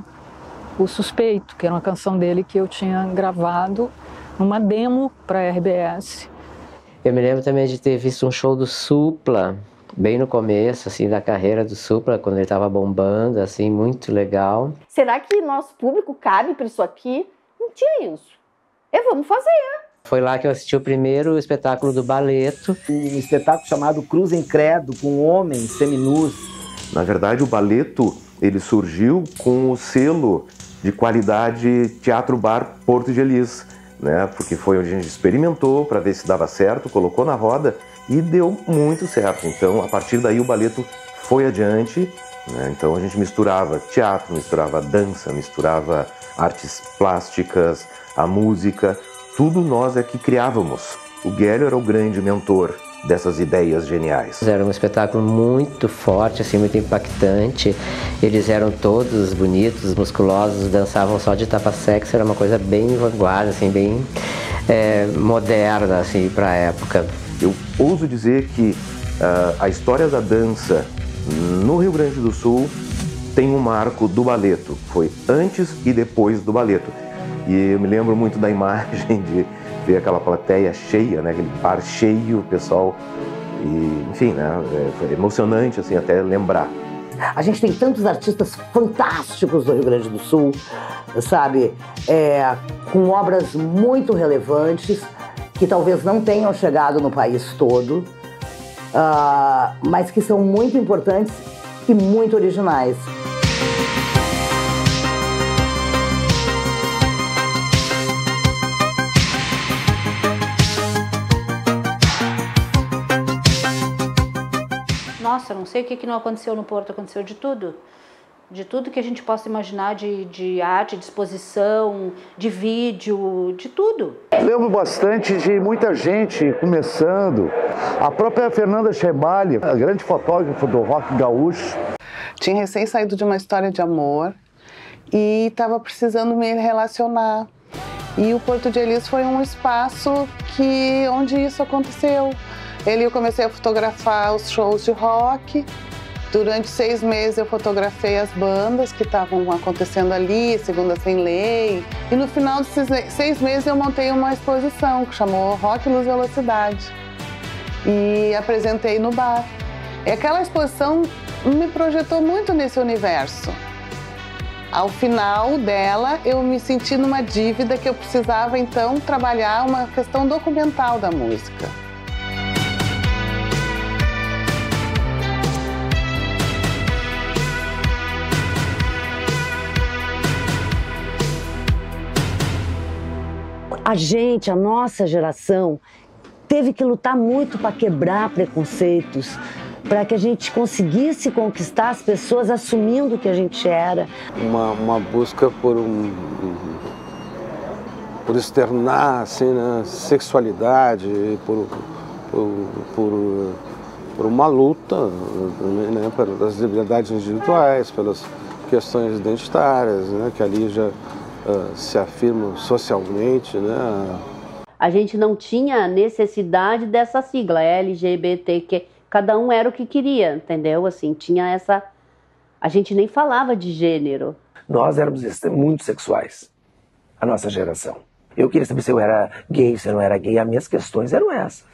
Speaker 19: O Suspeito, que era uma canção dele que eu tinha gravado numa demo para a RBS.
Speaker 12: Eu me lembro também de ter visto um show do Supla, bem no começo, assim, da carreira do Supla, quando ele estava bombando, assim, muito legal.
Speaker 2: Será que nosso público cabe para isso aqui? Não tinha isso. Vamos fazer.
Speaker 12: Foi lá que eu assisti o primeiro espetáculo do Baleto.
Speaker 10: Um espetáculo chamado Cruz em Credo, com homens seminus.
Speaker 24: Na verdade, o Baleto, ele surgiu com o selo de qualidade Teatro Bar Porto de Elis, né? Porque foi onde a gente experimentou para ver se dava certo, colocou na roda e deu muito certo. Então, a partir daí, o Baleto foi adiante, né? Então, a gente misturava teatro, misturava dança, misturava artes plásticas, a música, tudo nós é que criávamos. O Guélio era o grande mentor dessas ideias geniais.
Speaker 12: Era um espetáculo muito forte, assim, muito impactante. Eles eram todos bonitos, musculosos, dançavam só de tapa-sexo, era uma coisa bem vanguarda, assim, bem moderna, assim, para a época.
Speaker 24: Eu ouso dizer que a história da dança no Rio Grande do Sul tem um marco do Baleto. Foi antes e depois do Baleto. E eu me lembro muito da imagem de ver aquela plateia cheia, né, aquele bar cheio, o pessoal, e, enfim, né, foi emocionante assim, até lembrar.
Speaker 7: A gente tem tantos artistas fantásticos do Rio Grande do Sul, sabe, com obras muito relevantes, que talvez não tenham chegado no país todo, mas que são muito importantes e muito originais.
Speaker 14: Nossa, não sei o que não aconteceu no Porto, aconteceu de tudo. De tudo que a gente possa imaginar de arte, de exposição, de vídeo, de tudo.
Speaker 25: Lembro bastante de muita gente começando. A própria Fernanda Chebali, a grande fotógrafa do rock gaúcho.
Speaker 17: Tinha recém saído de uma história de amor e estava precisando me relacionar. E o Porto de Elis foi um espaço onde isso aconteceu. Eu comecei a fotografar os shows de rock. Durante 6 meses eu fotografei as bandas que estavam acontecendo ali, Segunda Sem Lei. E no final desses 6 meses eu montei uma exposição que chamou Rock, Luz, Velocidade. E apresentei no bar. E aquela exposição me projetou muito nesse universo. Ao final dela, eu me senti numa dívida que eu precisava, então, trabalhar uma questão documental da música.
Speaker 7: A nossa geração, teve que lutar muito para quebrar preconceitos, para que a gente conseguisse conquistar as pessoas assumindo o que a gente era.
Speaker 11: Uma busca por externar assim, né, sexualidade, por uma luta, né, pelas liberdades individuais, pelas questões identitárias, né, que ali já se afirmam socialmente, né?
Speaker 27: A gente não tinha necessidade dessa sigla LGBTQ, cada um era o que queria, entendeu? Assim, tinha essa... A gente nem falava de gênero.
Speaker 18: Nós éramos muito sexuais.
Speaker 1: a nossa geração. Eu queria saber se eu era gay, se eu não era gay. As minhas questões eram essas.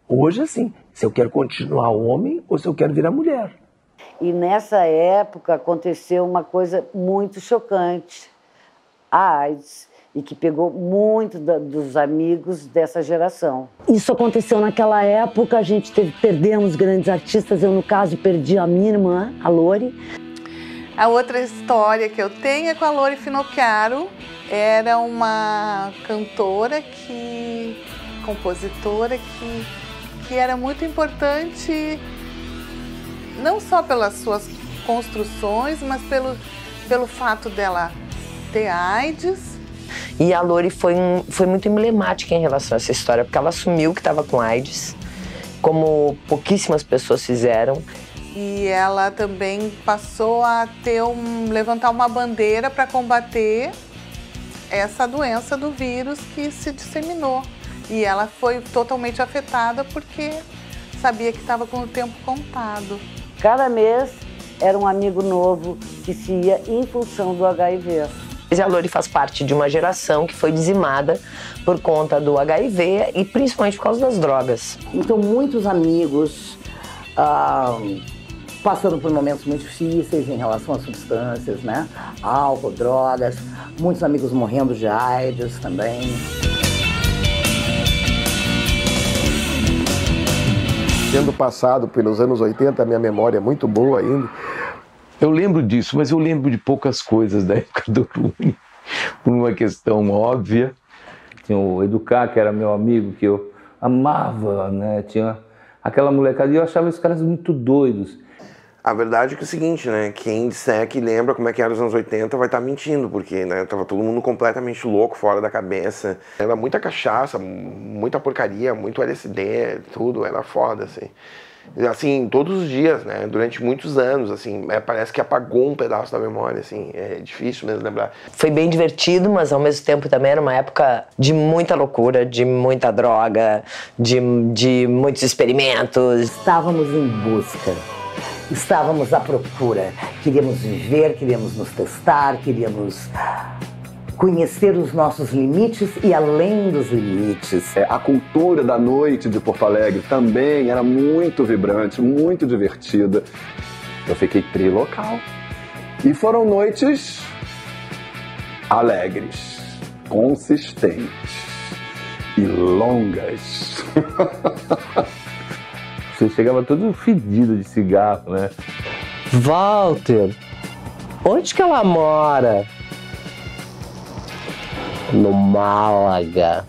Speaker 1: Hoje, assim, se eu quero continuar homem ou se eu quero virar mulher.
Speaker 7: E nessa época aconteceu uma coisa muito chocante. A AIDS, e que pegou muito dos amigos dessa geração. Isso aconteceu naquela época, a gente perdemos grandes artistas. Eu, no caso, perdi a minha irmã, a Lori.
Speaker 17: A outra história que eu tenho é com a Lori Finocchiaro. Era uma cantora, compositora, que era muito importante, não só pelas suas construções, mas pelo fato dela ter AIDS.
Speaker 22: E a Lori foi muito emblemática em relação a essa história, porque ela assumiu que estava com AIDS, como pouquíssimas pessoas fizeram.
Speaker 17: E ela também passou a levantar uma bandeira para combater essa doença do vírus que se disseminou. E ela foi totalmente afetada porque sabia que estava com o tempo contado.
Speaker 7: Cada mês era um amigo novo que se ia em função do HIV.
Speaker 22: A Lori faz parte de uma geração que foi dizimada por conta do HIV e principalmente por causa das drogas.
Speaker 3: Então, muitos amigos passando por momentos muito difíceis em relação às substâncias, né? Álcool, drogas, muitos amigos morrendo de AIDS também.
Speaker 24: Tendo passado pelos anos 80, a minha memória é muito boa ainda.
Speaker 18: Eu lembro disso, mas eu lembro de poucas coisas da época do Rune, por uma questão óbvia. Tinha o Educar, que era meu amigo, que eu amava, né? Tinha aquela molecada, e eu achava esses caras muito doidos.
Speaker 24: A verdade é que é o seguinte, né? Quem disser que lembra como é que era os anos 80 vai estar mentindo, porque, né, tava todo mundo completamente louco, fora da cabeça. Era muita cachaça, muita porcaria, muito LSD, tudo, era foda, assim. Assim, todos os dias, né? Durante muitos anos, assim, parece que apagou um pedaço da memória, assim, é difícil mesmo lembrar.
Speaker 22: Foi bem divertido, mas ao mesmo tempo também era uma época de muita loucura, de muita droga, de muitos experimentos.
Speaker 3: Estávamos em busca. Estávamos à procura, queríamos viver, queríamos nos testar, queríamos conhecer os nossos limites e além dos limites.
Speaker 8: A cultura da noite de Porto Alegre também era muito vibrante, muito divertida. Eu fiquei trilocal. E foram noites alegres, consistentes e longas.
Speaker 18: Você chegava todo fedido de cigarro, né?
Speaker 22: Walter, onde que ela mora? No Málaga.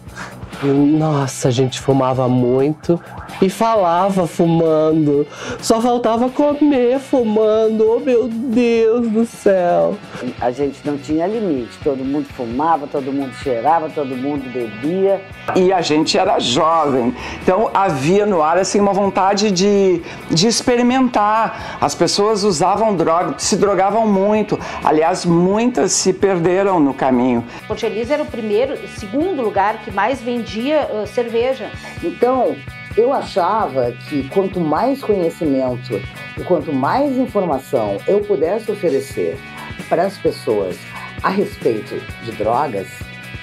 Speaker 22: Nossa, a gente fumava muito e falava fumando. Só faltava comer fumando. Oh, meu Deus do céu.
Speaker 7: A gente não tinha limite. Todo mundo fumava, todo mundo cheirava, todo mundo bebia.
Speaker 9: E a gente era jovem. Então havia no ar assim, uma vontade de experimentar. As pessoas usavam droga, se drogavam muito. Aliás, muitas se perderam no caminho.
Speaker 14: Porto Elisa era o segundo lugar que mais vendia cerveja.
Speaker 3: Então, eu achava que quanto mais conhecimento e quanto mais informação eu pudesse oferecer para as pessoas a respeito de drogas,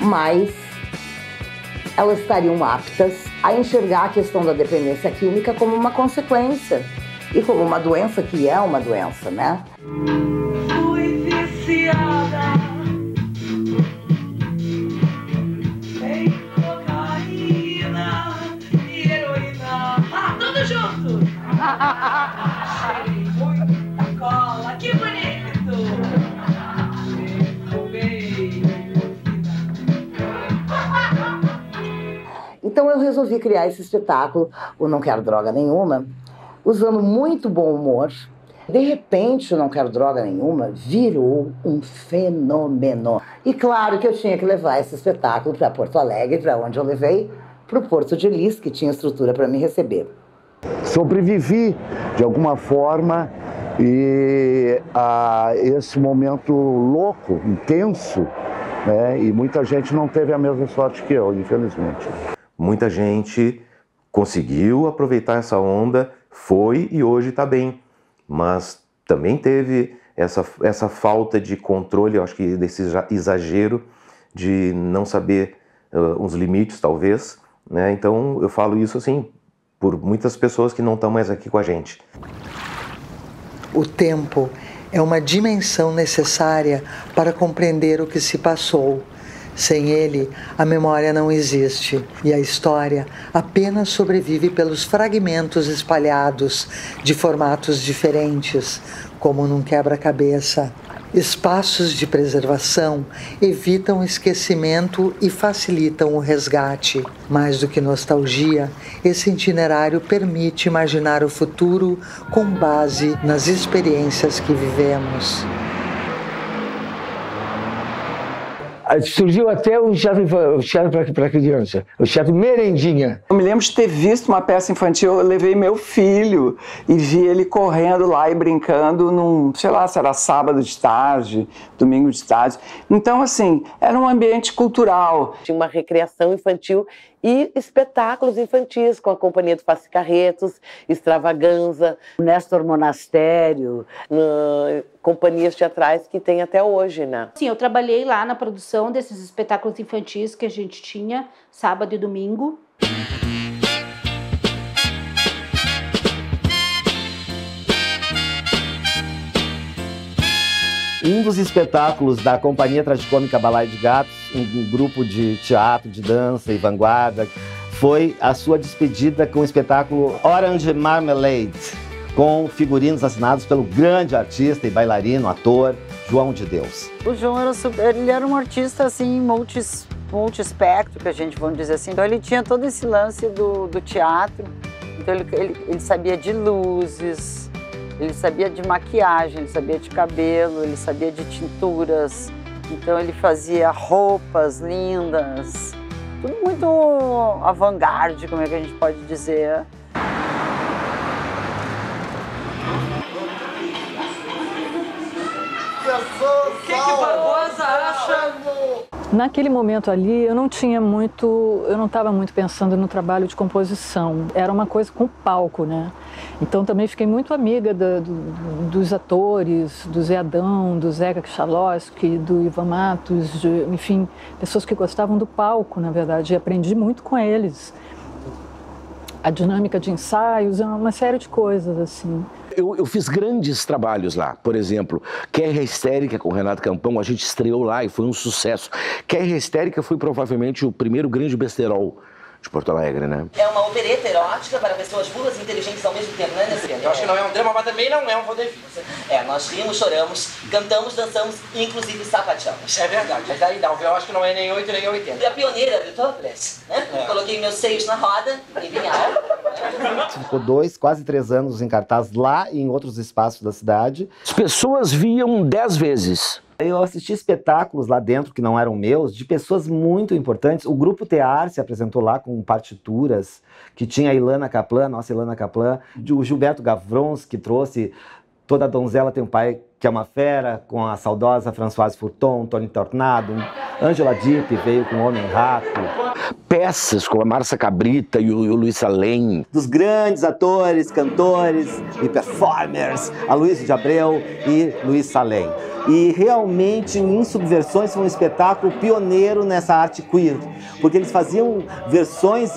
Speaker 3: mais elas estariam aptas a enxergar a questão da dependência química como uma consequência e como uma doença que é uma doença, né?
Speaker 13: Fui viciada em cocaína e heroína. Tudo junto! Cheirei muito cola, que bonito! Fumei.
Speaker 3: Então eu resolvi criar esse espetáculo, o Não Quero Droga Nenhuma, usando muito bom humor. De repente, o Não Quero Droga Nenhuma virou um fenômeno. E claro que eu tinha que levar esse espetáculo para Porto Alegre, para onde eu levei, para o Porto de Lis, que tinha estrutura para me receber.
Speaker 25: Sobrevivi, de alguma forma, a esse momento louco, intenso, né? E muita gente não teve a mesma sorte que eu, infelizmente.
Speaker 15: Muita gente conseguiu aproveitar essa onda, foi e hoje está bem. Mas também teve essa falta de controle, eu acho que desse exagero de não saber os limites, talvez, né? Então eu falo isso assim por muitas pessoas que não estão mais aqui com a gente.
Speaker 5: O tempo é uma dimensão necessária para compreender o que se passou. Sem ele, a memória não existe e a história apenas sobrevive pelos fragmentos espalhados de formatos diferentes, como num quebra-cabeça. Espaços de preservação evitam o esquecimento e facilitam o resgate. Mais do que nostalgia, esse itinerário permite imaginar o futuro com base nas experiências que vivemos.
Speaker 6: Surgiu até o teatro para criança, o teatro Merendinha.
Speaker 9: Eu me lembro de ter visto uma peça infantil, eu levei meu filho e vi ele correndo lá e brincando num, sei lá, se era sábado de tarde, domingo de tarde. Então, assim, era um ambiente cultural.
Speaker 22: Tinha uma recreação infantil e espetáculos infantis com a Companhia do Face Carretos, Extravaganza,
Speaker 7: Néstor Monastério,
Speaker 22: companhias teatrais que tem até hoje, né?
Speaker 14: Sim, eu trabalhei lá na produção desses espetáculos infantis que a gente tinha sábado e domingo.
Speaker 10: Um dos espetáculos da Companhia Tragicômica Balaio de Gatos, um grupo de teatro, de dança e vanguarda, foi a sua despedida com o espetáculo Orange Marmalade, com figurinos assinados pelo grande artista e bailarino, ator, João de Deus.
Speaker 16: O João era um artista assim, multiespectro, que a gente vamos dizer assim. Então ele tinha todo esse lance do teatro, então ele sabia de luzes, ele sabia de maquiagem, ele sabia de cabelo, ele sabia de tinturas. Então ele fazia roupas lindas, tudo muito avant-garde, como é que a gente pode dizer.
Speaker 13: O que Barbosa acha?
Speaker 19: Naquele momento ali, eu não estava muito pensando no trabalho de composição. Era uma coisa com palco, né? Então também fiquei muito amiga dos atores, do Zé Adão, do Zeca Kichalowski, do Ivan Matos, enfim, pessoas que gostavam do palco, na verdade, e aprendi muito com eles. A dinâmica de ensaios, uma série de coisas, assim.
Speaker 4: Eu fiz grandes trabalhos lá, por exemplo, Guerra Histérica com o Renato Campão, a gente estreou lá e foi um sucesso. Guerra Histérica foi provavelmente o primeiro grande besterol de Porto Alegre, né?
Speaker 20: É uma opereta erótica para pessoas burras e inteligentes ao mesmo tempo, né, Nessia? Eu acho que não é um drama, mas também não é um vaudeville. Nós rimos, choramos, cantamos, dançamos e inclusive sapateamos. É verdade, mas daí dá, eu acho que não é nem 8 nem 80. E a pioneira do topless, né? Coloquei meus seios na roda, em Vinhal.
Speaker 10: Ficou 2, quase 3 anos em cartaz lá e em outros espaços da cidade.
Speaker 4: As pessoas viam 10 vezes.
Speaker 10: Eu assisti espetáculos lá dentro, que não eram meus, de pessoas muito importantes. O Grupo Tear se apresentou lá com partituras, que tinha a Ilana Kaplan, nossa Ilana Kaplan, o Gilberto Gavrons, que trouxe Toda Donzela Tem um Pai que é uma Fera, com a saudosa Françoise Furton, Tony Tornado, Angela Dipp veio com Homem Rato.
Speaker 4: Peças com a Márcia Cabrita e o Luiz Salem.
Speaker 10: Dos grandes atores, cantores e performers, Aloysio de Abreu e Luiz Salem. E realmente, em Subversões, foi um espetáculo pioneiro nessa arte queer, porque eles faziam versões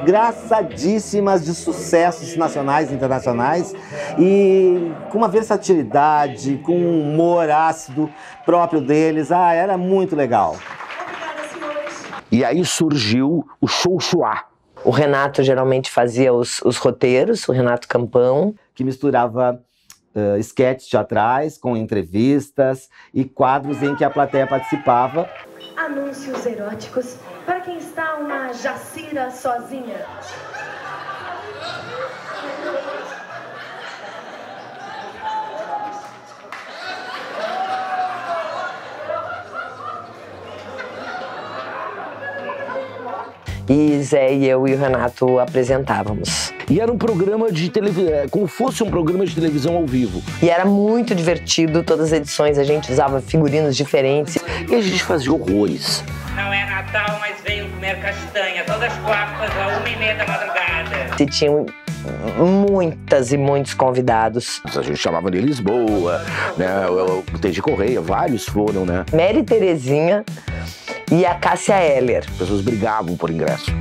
Speaker 10: engraçadíssimas de sucessos nacionais e internacionais e com uma versatilidade, com um humor ácido próprio deles. Era muito legal.
Speaker 4: E aí surgiu o Show Chuá.
Speaker 22: O Renato geralmente fazia os roteiros, o Renato Campão.
Speaker 10: Que misturava esquetes teatrais com entrevistas e quadros em que a plateia participava.
Speaker 21: Anúncios eróticos para quem está uma jacira sozinha.
Speaker 22: E Zé e eu e o Renato apresentávamos.
Speaker 4: E era um programa de televisão, como fosse um programa de televisão ao vivo.
Speaker 22: E era muito divertido, todas as edições a gente usava figurinos diferentes.
Speaker 4: E a gente fazia horrores.
Speaker 13: Não é Natal, mas veio comer castanha, todas as quartas, à 1h30 da madrugada.
Speaker 22: E tinham
Speaker 1: muitas e muitos convidados.
Speaker 4: A gente chamava de Lisboa, né? O Teji Correia, vários foram, né?
Speaker 1: Mary Terezinha e a Cássia Eller.
Speaker 4: As pessoas brigavam por ingresso.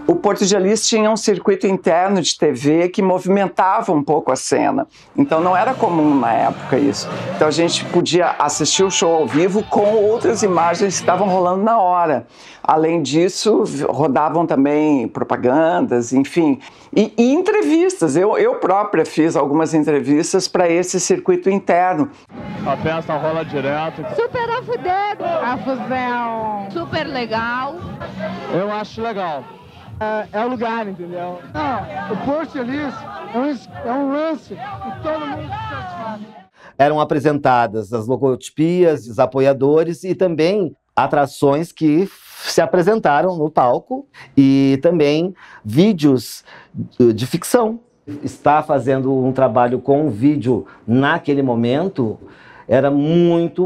Speaker 9: O Porto de Elis tinha um circuito interno de TV que movimentava um pouco a cena. Então não era comum na época isso. Então a gente podia assistir o show ao vivo com outras imagens que estavam rolando na hora. Além disso, rodavam também propagandas, enfim. E entrevistas. Eu própria fiz algumas entrevistas para esse circuito interno.
Speaker 2: A peça rola direto.
Speaker 11: Super afudel. Super legal.
Speaker 2: Eu acho legal. É o lugar, entendeu? Não, o Porto de Elis é um lance e todo mundo se satisfaz.
Speaker 10: Eram apresentadas as logotipias, os apoiadores e também atrações que se apresentaram no palco e também vídeos de ficção. Estar fazendo um trabalho com vídeo naquele momento era muito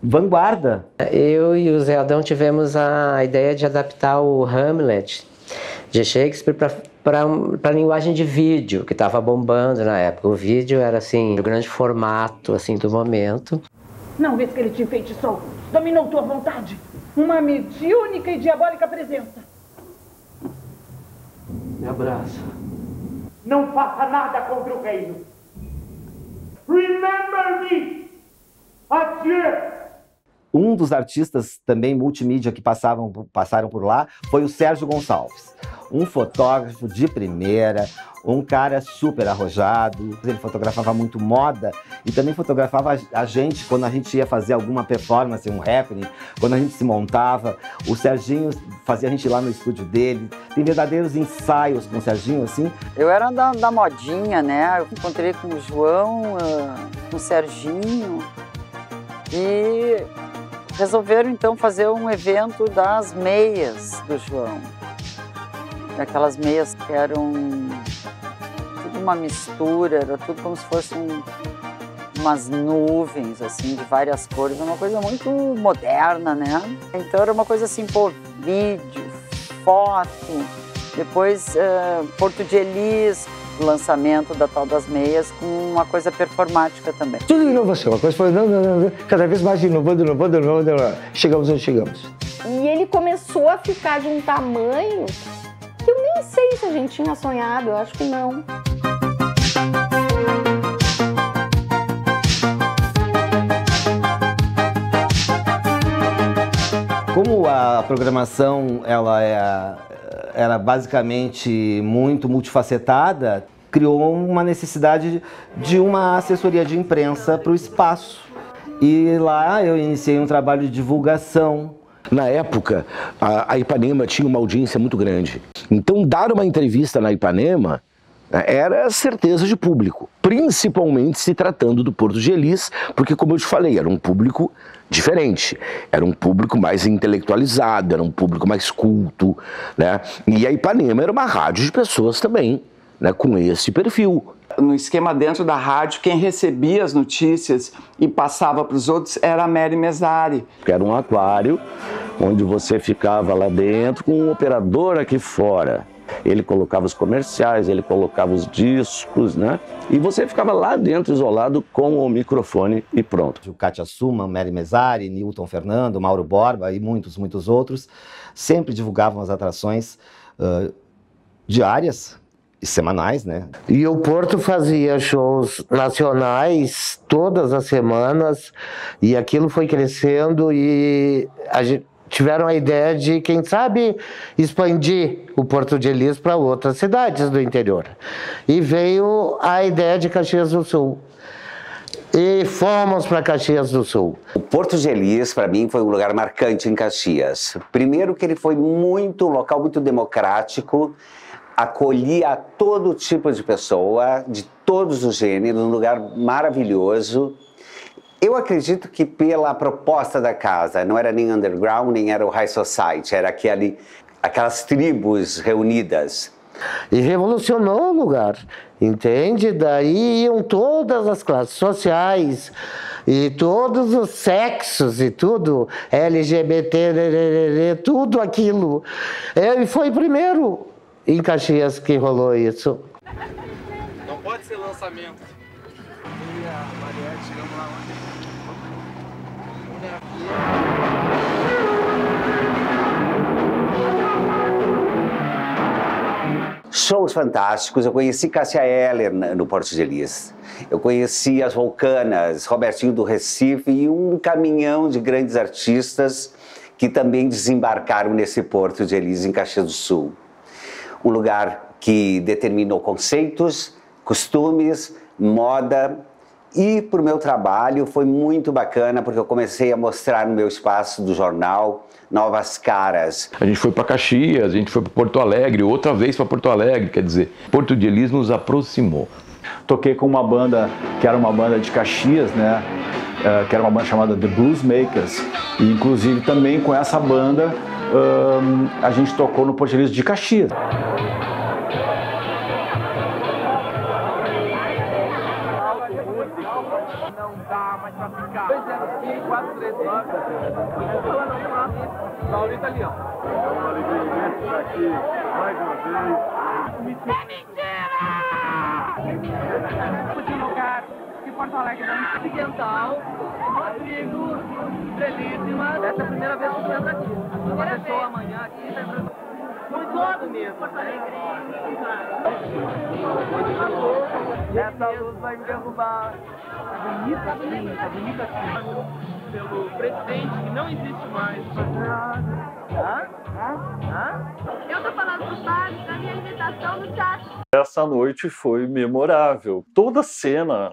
Speaker 10: vanguarda.
Speaker 12: Eu e o Zé Adão tivemos a ideia de adaptar o Hamlet de Shakespeare para a linguagem de vídeo, que estava bombando na época. O vídeo era assim, o grande formato assim, do momento.
Speaker 11: Não vês que ele te enfeitiçou? Dominou tua vontade? Uma mediúnica e diabólica presença.
Speaker 2: Me abraça.
Speaker 11: Não faça nada contra o reino. Remember me! Adieu!
Speaker 10: Um dos artistas também multimídia que passaram por lá foi o Sérgio Gonçalves. Um fotógrafo de primeira, um cara super arrojado. Ele fotografava muito moda e também fotografava a gente quando a gente ia fazer alguma performance, um happening, quando a gente se montava. O Serginho fazia a gente ir lá no estúdio dele. Tem verdadeiros ensaios com o Serginho, assim.
Speaker 16: Eu era da modinha, né? Eu encontrei com o João, com o Serginho e resolveram então fazer um evento das meias do João. Aquelas meias que eram tudo uma mistura, era tudo como se fossem umas nuvens assim de várias cores, uma coisa muito moderna, né? Então era uma coisa assim, pô, vídeo, foto, depois Porto de Elis, o lançamento da tal das meias com uma coisa performática também.
Speaker 6: Tudo inovação, a coisa foi cada vez mais inovando, chegamos onde chegamos.
Speaker 23: E ele começou a ficar de um tamanho que eu nem sei se a gente tinha sonhado, eu acho que não.
Speaker 10: Como a programação ela era basicamente muito multifacetada, criou uma necessidade de uma assessoria de imprensa para o espaço. E lá eu iniciei um trabalho de divulgação.
Speaker 4: Na época, a Ipanema tinha uma audiência muito grande. Então, dar uma entrevista na Ipanema era certeza de público, principalmente se tratando do Porto de Elis, porque, como eu te falei, era um público diferente, era um público mais intelectualizado, era um público mais culto, né? E a Ipanema era uma rádio de pessoas também, né, com esse perfil.
Speaker 9: No esquema dentro da rádio, quem recebia as notícias e passava para os outros era a Mary Mesari.
Speaker 26: Era um aquário onde você ficava lá dentro com um operador aqui fora. Ele colocava os comerciais, ele colocava os discos, né? E você ficava lá dentro isolado com o microfone e pronto.
Speaker 10: O Kátia Suma, Mary Mesari, Nilton Fernando, Mauro Borba e muitos outros sempre divulgavam as atrações diárias e semanais, né?
Speaker 27: E o Porto fazia shows nacionais todas as semanas e aquilo foi crescendo e a gente tiveram a ideia de, quem sabe, expandir o Porto de Elis para outras cidades do interior. E veio a ideia de Caxias do Sul. E fomos para Caxias do Sul.
Speaker 28: O Porto de Elis, para mim, foi um lugar marcante em Caxias. Primeiro que ele foi um local muito democrático, acolhia todo tipo de pessoa, de todos os gêneros, um lugar maravilhoso. Eu acredito que pela proposta da casa, não era nem underground, nem era o high society, era aquelas tribos reunidas.
Speaker 27: E revolucionou o lugar, entende? Daí iam todas as classes sociais, e todos os sexos e tudo, LGBT, tudo aquilo. Ele foi primeiro em Caxias que rolou isso.
Speaker 13: Não pode ser lançamento. E a Mariette, chegamos lá ontem.
Speaker 28: Shows fantásticos. Eu conheci Cássia Eller no Porto de Elis. Eu conheci as Vulcanas, Robertinho do Recife e um caminhão de grandes artistas que também desembarcaram nesse Porto de Elis, em Caxias do Sul. Um lugar que determinou conceitos, costumes, moda. E para o meu trabalho foi muito bacana, porque eu comecei a mostrar no meu espaço do jornal novas caras.
Speaker 3: A gente foi para Caxias, a gente foi para Porto Alegre, outra vez para Porto Alegre, quer dizer, Porto de Elis nos aproximou.
Speaker 5: Toquei com uma banda que era uma banda de Caxias, né? Que era uma banda chamada The Blues Makers. E inclusive também com essa banda a gente tocou no Porto de Elis de Caxias.
Speaker 13: Laurita Leão. É uma alegria imensa estar aqui mais uma vez. É mentira! De lugar de Porto Alegre, Ocidental, Rodrigo, belíssima. Essa é a primeira vez que eu entro aqui. Começou amanhã aqui, tá entrando muito lado mesmo. Essa luz vai me derrubar. Tá bonita assim. Pelo presidente que não existe mais.
Speaker 21: Eu tô falando pros pais da minha alimentação no chat.
Speaker 8: Essa noite foi memorável. Toda cena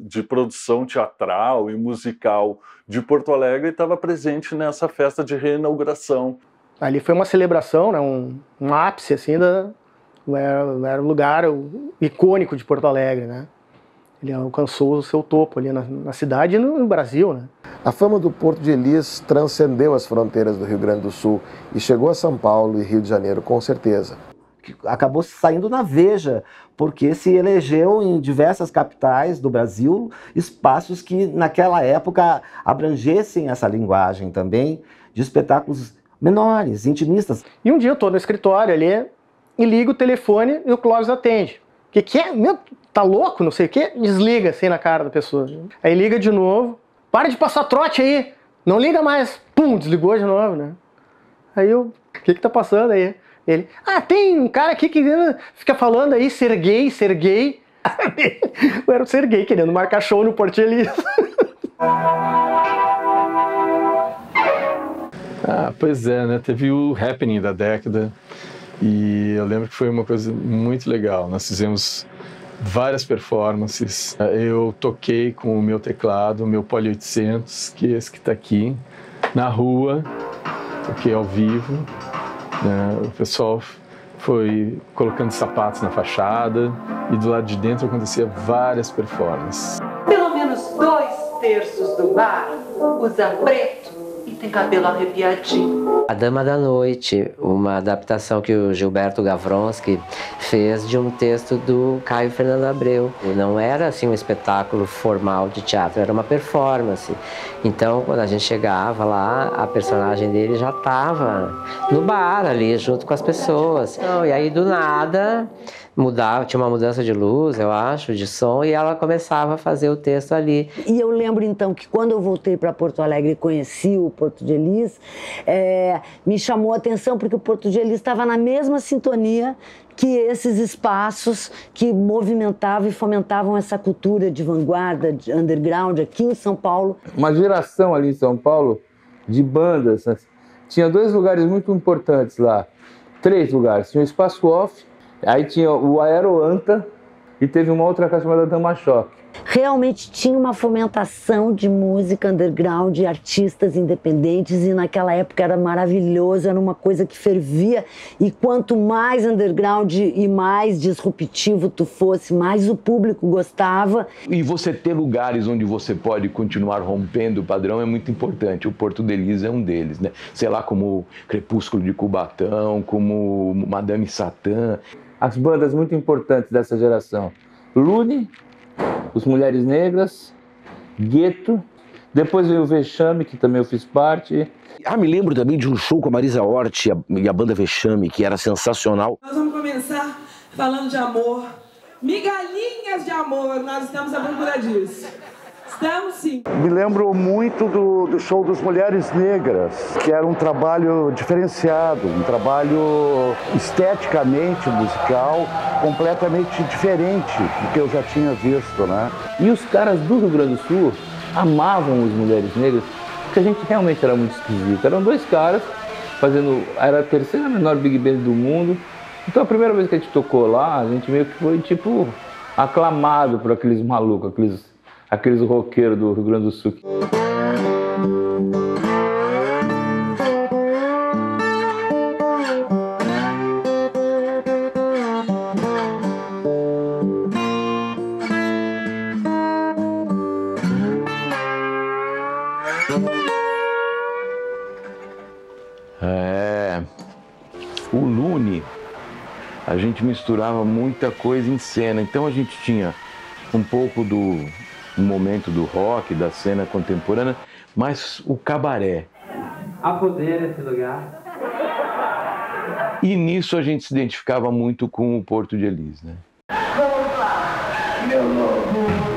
Speaker 8: de produção teatral e musical de Porto Alegre estava presente nessa festa de reinauguração.
Speaker 2: Ali foi uma celebração, né, um ápice assim, era um lugar icônico de Porto Alegre, né? Ele alcançou o seu topo ali na cidade e no Brasil, né?
Speaker 15: A fama do Porto de Elis transcendeu as fronteiras do Rio Grande do Sul e chegou a São Paulo e Rio de Janeiro, com certeza.
Speaker 10: Acabou saindo na Veja, porque se elegeu em diversas capitais do Brasil espaços que naquela época abrangessem essa linguagem também de espetáculos menores, intimistas.
Speaker 2: E um dia eu estou no escritório ali e ligo o telefone e o Clóvis atende. O que é? Meu, tá louco? Não sei o quê? Desliga assim na cara da pessoa. Aí liga de novo. Para de passar trote aí! Não liga mais! Pum! Desligou de novo, né? Aí eu... O que tá passando aí? Ele... Ah, tem um cara aqui que fica falando aí ser gay, ser gay. Eu era o ser gay querendo marcar show no Porto de Elis.
Speaker 17: Ah, pois é, né? Teve o happening da década e eu lembro que foi uma coisa muito legal. Nós fizemos várias performances. Eu toquei com o meu teclado, o meu Poly 800, que é esse que está aqui, na rua, toquei ao vivo. Né? O pessoal foi colocando sapatos na fachada e do lado de dentro acontecia várias performances.
Speaker 11: Pelo menos 2/3 do bar usa preto e tem cabelo arrepiadinho.
Speaker 12: A Dama da Noite, uma adaptação que o Gilberto Gavronski fez de um texto do Caio Fernando Abreu. Não era assim um espetáculo formal de teatro, era uma performance. Então, quando a gente chegava lá, a personagem dele já estava no bar ali, junto com as pessoas. E aí, do nada, tinha uma mudança de luz, eu acho, de som, e ela começava a fazer o texto ali.
Speaker 7: E eu lembro, então, que quando eu voltei para Porto Alegre e conheci o Porto de Elis, me chamou a atenção porque o Porto de Elis estava na mesma sintonia que esses espaços que movimentavam e fomentavam essa cultura de vanguarda, de underground, aqui em São Paulo.
Speaker 6: Uma geração ali em São Paulo de bandas. Tinha 2 lugares muito importantes lá, 3 lugares. Tinha o Espaço Off, aí tinha o Aeroanta e teve uma outra casa chamada Dama Choque.
Speaker 7: Realmente tinha uma fomentação de música underground, de artistas independentes, e naquela época era maravilhoso, era uma coisa que fervia, e quanto mais underground e mais disruptivo tu fosse, mais o público gostava.
Speaker 3: E você ter lugares onde você pode continuar rompendo o padrão é muito importante. O Porto de Elis é um deles, né? Sei lá, como Crepúsculo de Cubatão, como Madame Satã.
Speaker 6: As bandas muito importantes dessa geração: Lune, Os Mulheres Negras Gueto. Depois veio o Vexame, que também eu fiz parte.
Speaker 4: Me lembro também de um show com a Marisa Hort e a banda Vexame, que era sensacional.
Speaker 1: Nós vamos começar falando de amor. Migalhinhas de amor, nós estamos à procura disso. Estamos sim.
Speaker 14: Me lembro muito do show das Mulheres Negras, que era um trabalho diferenciado, um trabalho esteticamente musical completamente diferente do que eu já tinha visto, né?
Speaker 6: E os caras do Rio Grande do Sul amavam as Mulheres Negras, porque a gente realmente era muito esquisito. Eram dois caras fazendo... Era a terceira menor Big Band do mundo. Então a primeira vez que a gente tocou lá, a gente meio que foi, tipo, aclamado por aqueles malucos, aqueles roqueiros do Rio Grande do Sul.
Speaker 3: O Lune, a gente misturava muita coisa em cena, então a gente tinha um pouco do momento do rock, da cena contemporânea, mas o cabaré.
Speaker 18: Há poder nesse lugar.
Speaker 3: E nisso a gente se identificava muito com o Porto de Elis, né?
Speaker 18: Vamos lá, meu novo.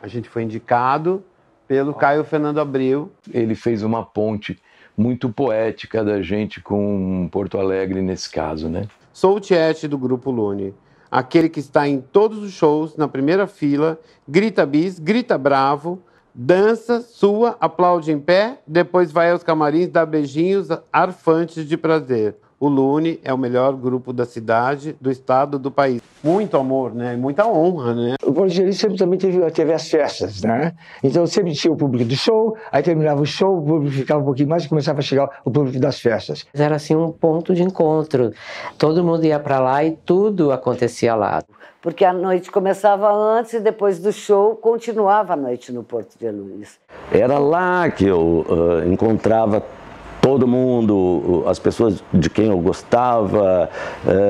Speaker 19: A gente foi indicado pelo Caio Fernando Abreu.
Speaker 3: Ele fez uma ponte muito poética da gente com Porto Alegre nesse caso, né?
Speaker 19: Sou o Tiete do Grupo Lune, aquele que está em todos os shows, na primeira fila, grita bis, grita bravo, dança, sua, aplaude em pé, depois vai aos camarins dar beijinhos arfantes de prazer. O Lune é o melhor grupo da cidade, do estado, do país. Muito amor, né? Muita honra, né?
Speaker 20: O Porto de Elis sempre também teve as festas, né? Então sempre tinha o público do show, aí terminava o show, o público ficava um pouquinho mais e começava a chegar o público das festas.
Speaker 12: Era assim um ponto de encontro. Todo mundo ia para lá e tudo acontecia lá.
Speaker 7: Porque a noite começava antes e depois do show continuava a noite no Porto de Elis.
Speaker 26: Era lá que eu encontrava todo mundo, as pessoas de quem eu gostava.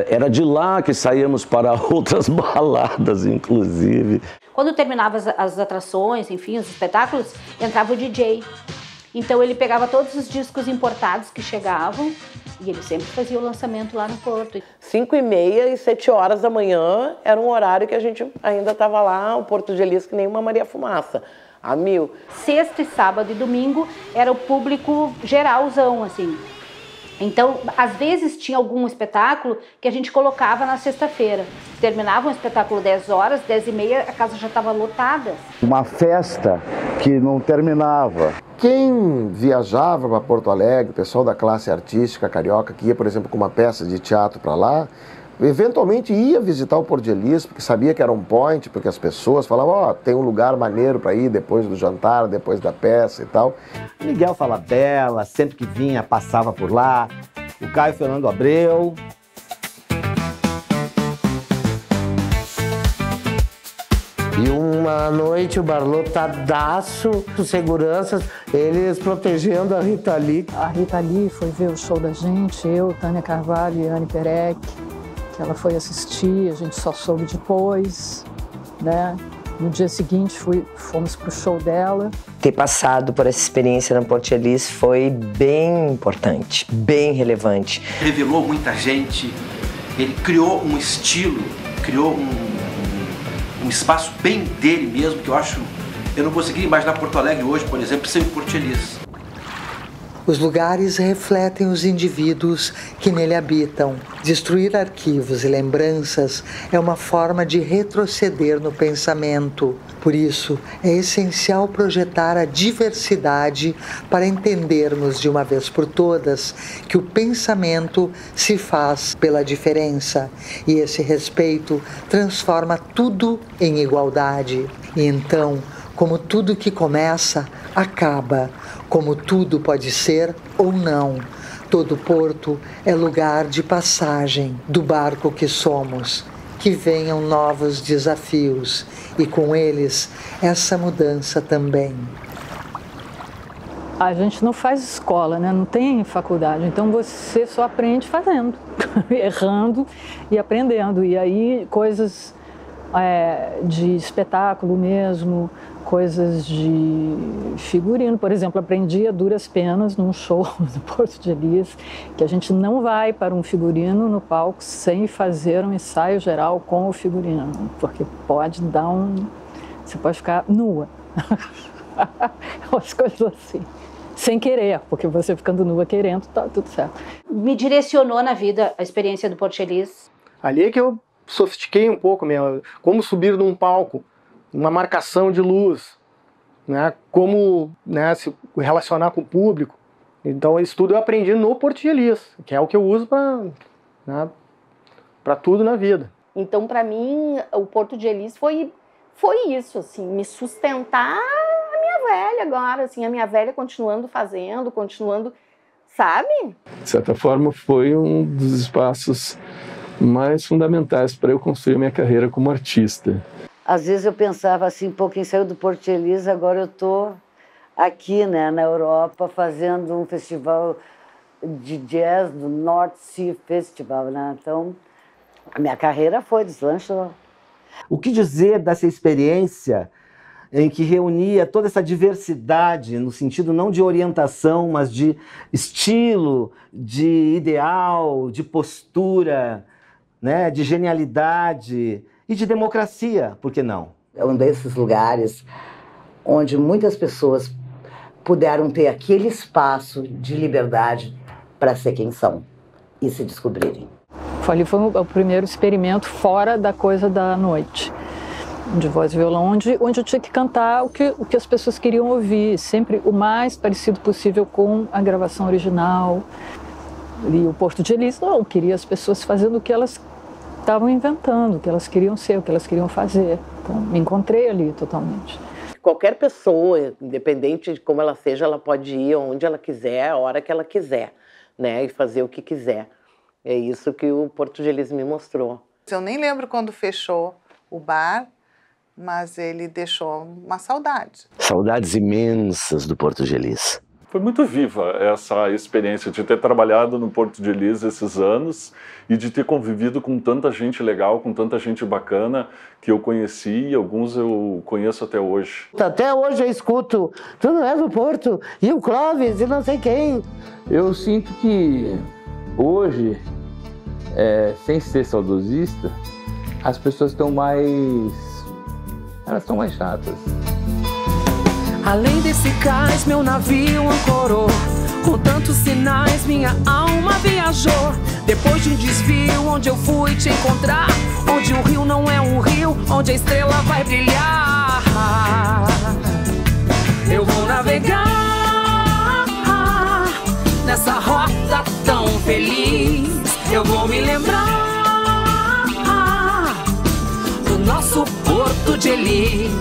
Speaker 26: Era de lá que saíamos para outras baladas, inclusive.
Speaker 22: Quando terminava as atrações, enfim, os espetáculos, entrava o DJ. Então ele pegava todos os discos importados que chegavam e ele sempre fazia o lançamento lá no Porto.
Speaker 24: 5h30 e 7 horas da manhã era um horário que a gente ainda estava lá, o Porto de Elis, que nem uma Maria Fumaça. A mil.
Speaker 22: Sexta e sábado e domingo era o público geralzão, assim. Então, às vezes tinha algum espetáculo que a gente colocava na sexta-feira. Terminava um espetáculo 10 horas, 10h30, a casa já estava lotada.
Speaker 14: Uma festa que não terminava.
Speaker 15: Quem viajava para Porto Alegre, o pessoal da classe artística carioca, que ia, por exemplo, com uma peça de teatro para lá, eventualmente ia visitar o Porto de Elis, porque sabia que era um point, porque as pessoas falavam, ó, tem um lugar maneiro para ir depois do jantar, depois da peça e tal.
Speaker 10: Miguel Falabella, sempre que vinha, passava por lá. O Caio Fernando Abreu.
Speaker 27: E uma noite o bar lotadaço, os seguranças, eles protegendo a Rita Lee.
Speaker 25: A Rita Lee foi ver o show da gente, eu, Tânia Carvalho e Anne Perec, que ela foi assistir, a gente só soube depois, né? No dia seguinte fomos pro show dela.
Speaker 29: Ter passado por essa experiência no Porto de Elis foi bem importante, bem relevante.
Speaker 30: Revelou muita gente, ele criou um estilo, criou um espaço bem dele mesmo, que eu não conseguia imaginar Porto Alegre hoje, por exemplo, sem o Porto de Elis.
Speaker 31: Os lugares refletem os indivíduos que nele habitam. Destruir arquivos e lembranças é uma forma de retroceder no pensamento. Por isso, é essencial projetar a diversidade para entendermos de uma vez por todas que o pensamento se faz pela diferença e esse respeito transforma tudo em igualdade. E então, como tudo que começa, acaba. Como tudo pode ser ou não. Todo porto é lugar de passagem do barco que somos. Que venham novos desafios e com eles essa mudança também.
Speaker 25: A gente não faz escola, né? Não tem faculdade, então você só aprende fazendo, errando e aprendendo. E aí coisas de espetáculo mesmo, coisas de figurino. Por exemplo, aprendi a duras penas num show no Porto de Elis, que a gente não vai para um figurino no palco sem fazer um ensaio geral com o figurino, porque pode dar você pode ficar nua. Umas coisas assim. Sem querer, porque você ficando nua querendo, tá tudo certo.
Speaker 22: Me direcionou na vida a experiência do Porto de Elis.
Speaker 2: Ali é que eu sofistiquei um pouco como subir num palco, uma marcação de luz, né? Como, né, se relacionar com o público. Então isso tudo eu aprendi no Porto de Elis, que é o que eu uso para tudo na vida.
Speaker 5: Então para mim o Porto de Elis foi isso, assim, me sustentar a minha velha agora, assim, a minha velha continuando fazendo, sabe?
Speaker 6: De certa forma foi um dos espaços mais fundamentais para eu construir a minha carreira como artista.
Speaker 7: Às vezes eu pensava assim, pô, quem saiu do Porto de Elis, agora eu tô aqui, né, na Europa, fazendo um festival de jazz do North Sea Festival, né? Então, a minha carreira deslanchou.
Speaker 10: O que dizer dessa experiência em que reunia toda essa diversidade, no sentido não de orientação, mas de estilo, de ideal, de postura, né, de genialidade e de democracia, por que não?
Speaker 7: É um desses lugares onde muitas pessoas puderam ter aquele espaço de liberdade para ser quem são e se descobrirem.
Speaker 25: Ali foi o primeiro experimento fora da coisa da noite, de voz e violão, onde eu tinha que cantar o que as pessoas queriam ouvir, sempre o mais parecido possível com a gravação original. E o Porto de Elis não queria as pessoas fazendo o que elas estavam inventando, o que elas queriam ser, o que elas queriam fazer. Então, me encontrei ali totalmente.
Speaker 24: Qualquer pessoa, independente de como ela seja, ela pode ir onde ela quiser, a hora que ela quiser, né? E fazer o que quiser. É isso que o Porto de Elis me mostrou.
Speaker 8: Eu nem lembro quando fechou o bar, mas ele deixou uma saudade.
Speaker 26: Saudades imensas do Porto de Elis.
Speaker 9: Foi muito viva essa experiência de ter trabalhado no Porto de Elis esses anos e de ter convivido com tanta gente legal, com tanta gente bacana que eu conheci e alguns eu conheço até hoje.
Speaker 27: Até hoje eu escuto, tu não é do Porto, e o Clóvis, e não sei quem.
Speaker 6: Eu sinto que hoje, sem ser saudosista, as pessoas estão mais chatas.
Speaker 11: Além desse cais, meu navio ancorou. Com tantos sinais, minha alma viajou. Depois de um desvio, onde eu fui te encontrar. Onde o rio não é um rio, onde a estrela vai brilhar. Eu vou navegar nessa rota tão feliz. Eu vou me lembrar do nosso Porto de Elis.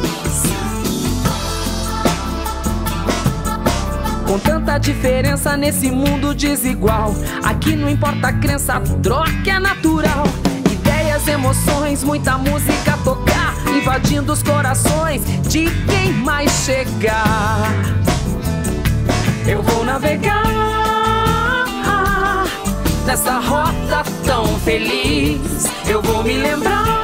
Speaker 11: Com tanta diferença nesse mundo desigual, aqui não importa a crença, a troca é natural. Ideias, emoções, muita música a tocar, invadindo os corações de quem mais chegar. Eu vou navegar nessa rota tão feliz. Eu vou me lembrar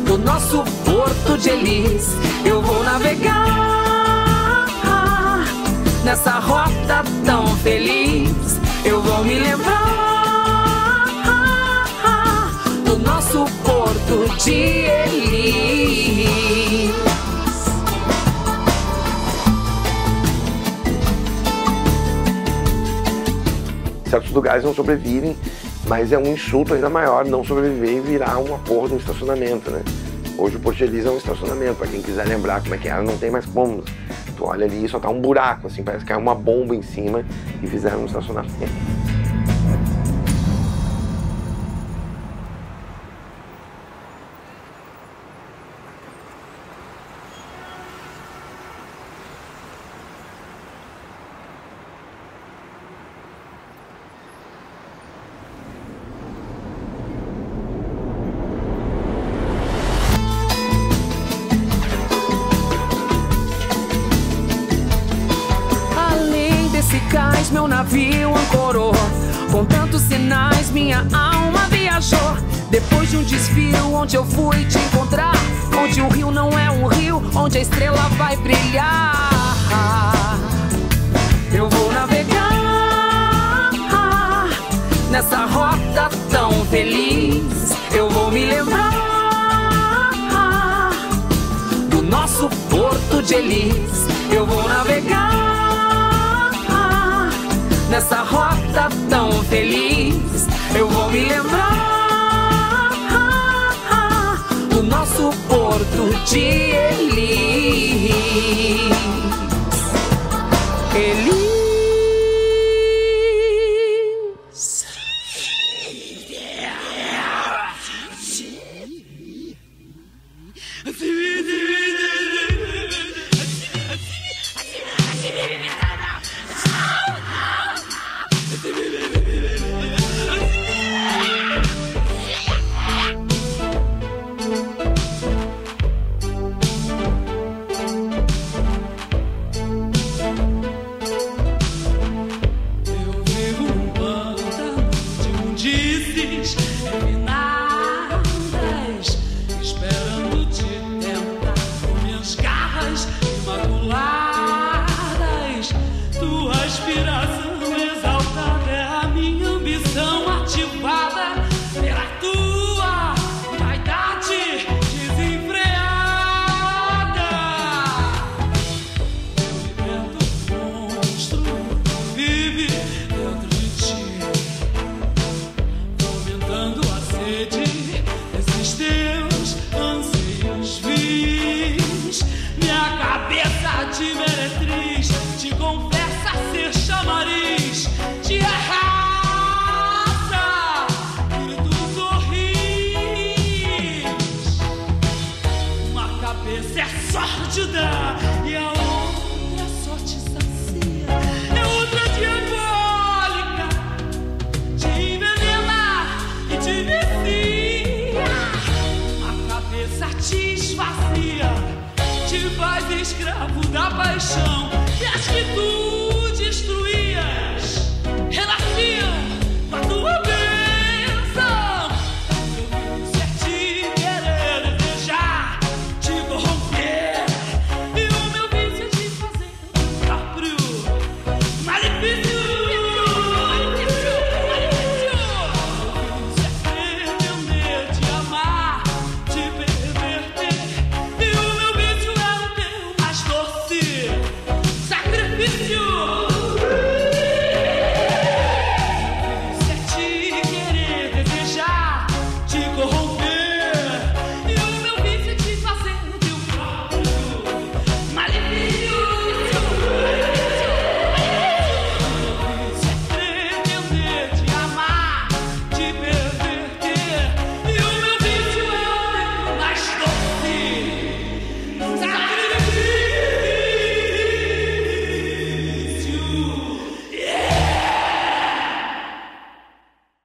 Speaker 11: do nosso Porto de Elis. Eu vou navegar nessa rota tão feliz. Eu vou me lembrar do nosso Porto de Elis.
Speaker 15: Certos lugares não sobrevivem, mas é um insulto ainda maior não sobreviver e virar uma porra de um estacionamento, né? Hoje o Porto de Elis é um estacionamento, para quem quiser lembrar como é que era, não tem mais como. Tu olha ali e só tá um buraco, assim, parece que caiu uma bomba em cima e fizeram um estacionamento.
Speaker 11: musicais meu navio ancorou. Com tantos sinais minha alma viajou. Depois de um desvio onde eu fui te encontrar, onde o rio não é um rio, onde a estrela vai brilhar. Eu vou navegar nessa rota tão feliz. Eu vou me lembrar do nosso Porto de Elis. Eu vou navegar nessa rota tão feliz. Eu vou me lembrar do nosso Porto de Elis. Elis.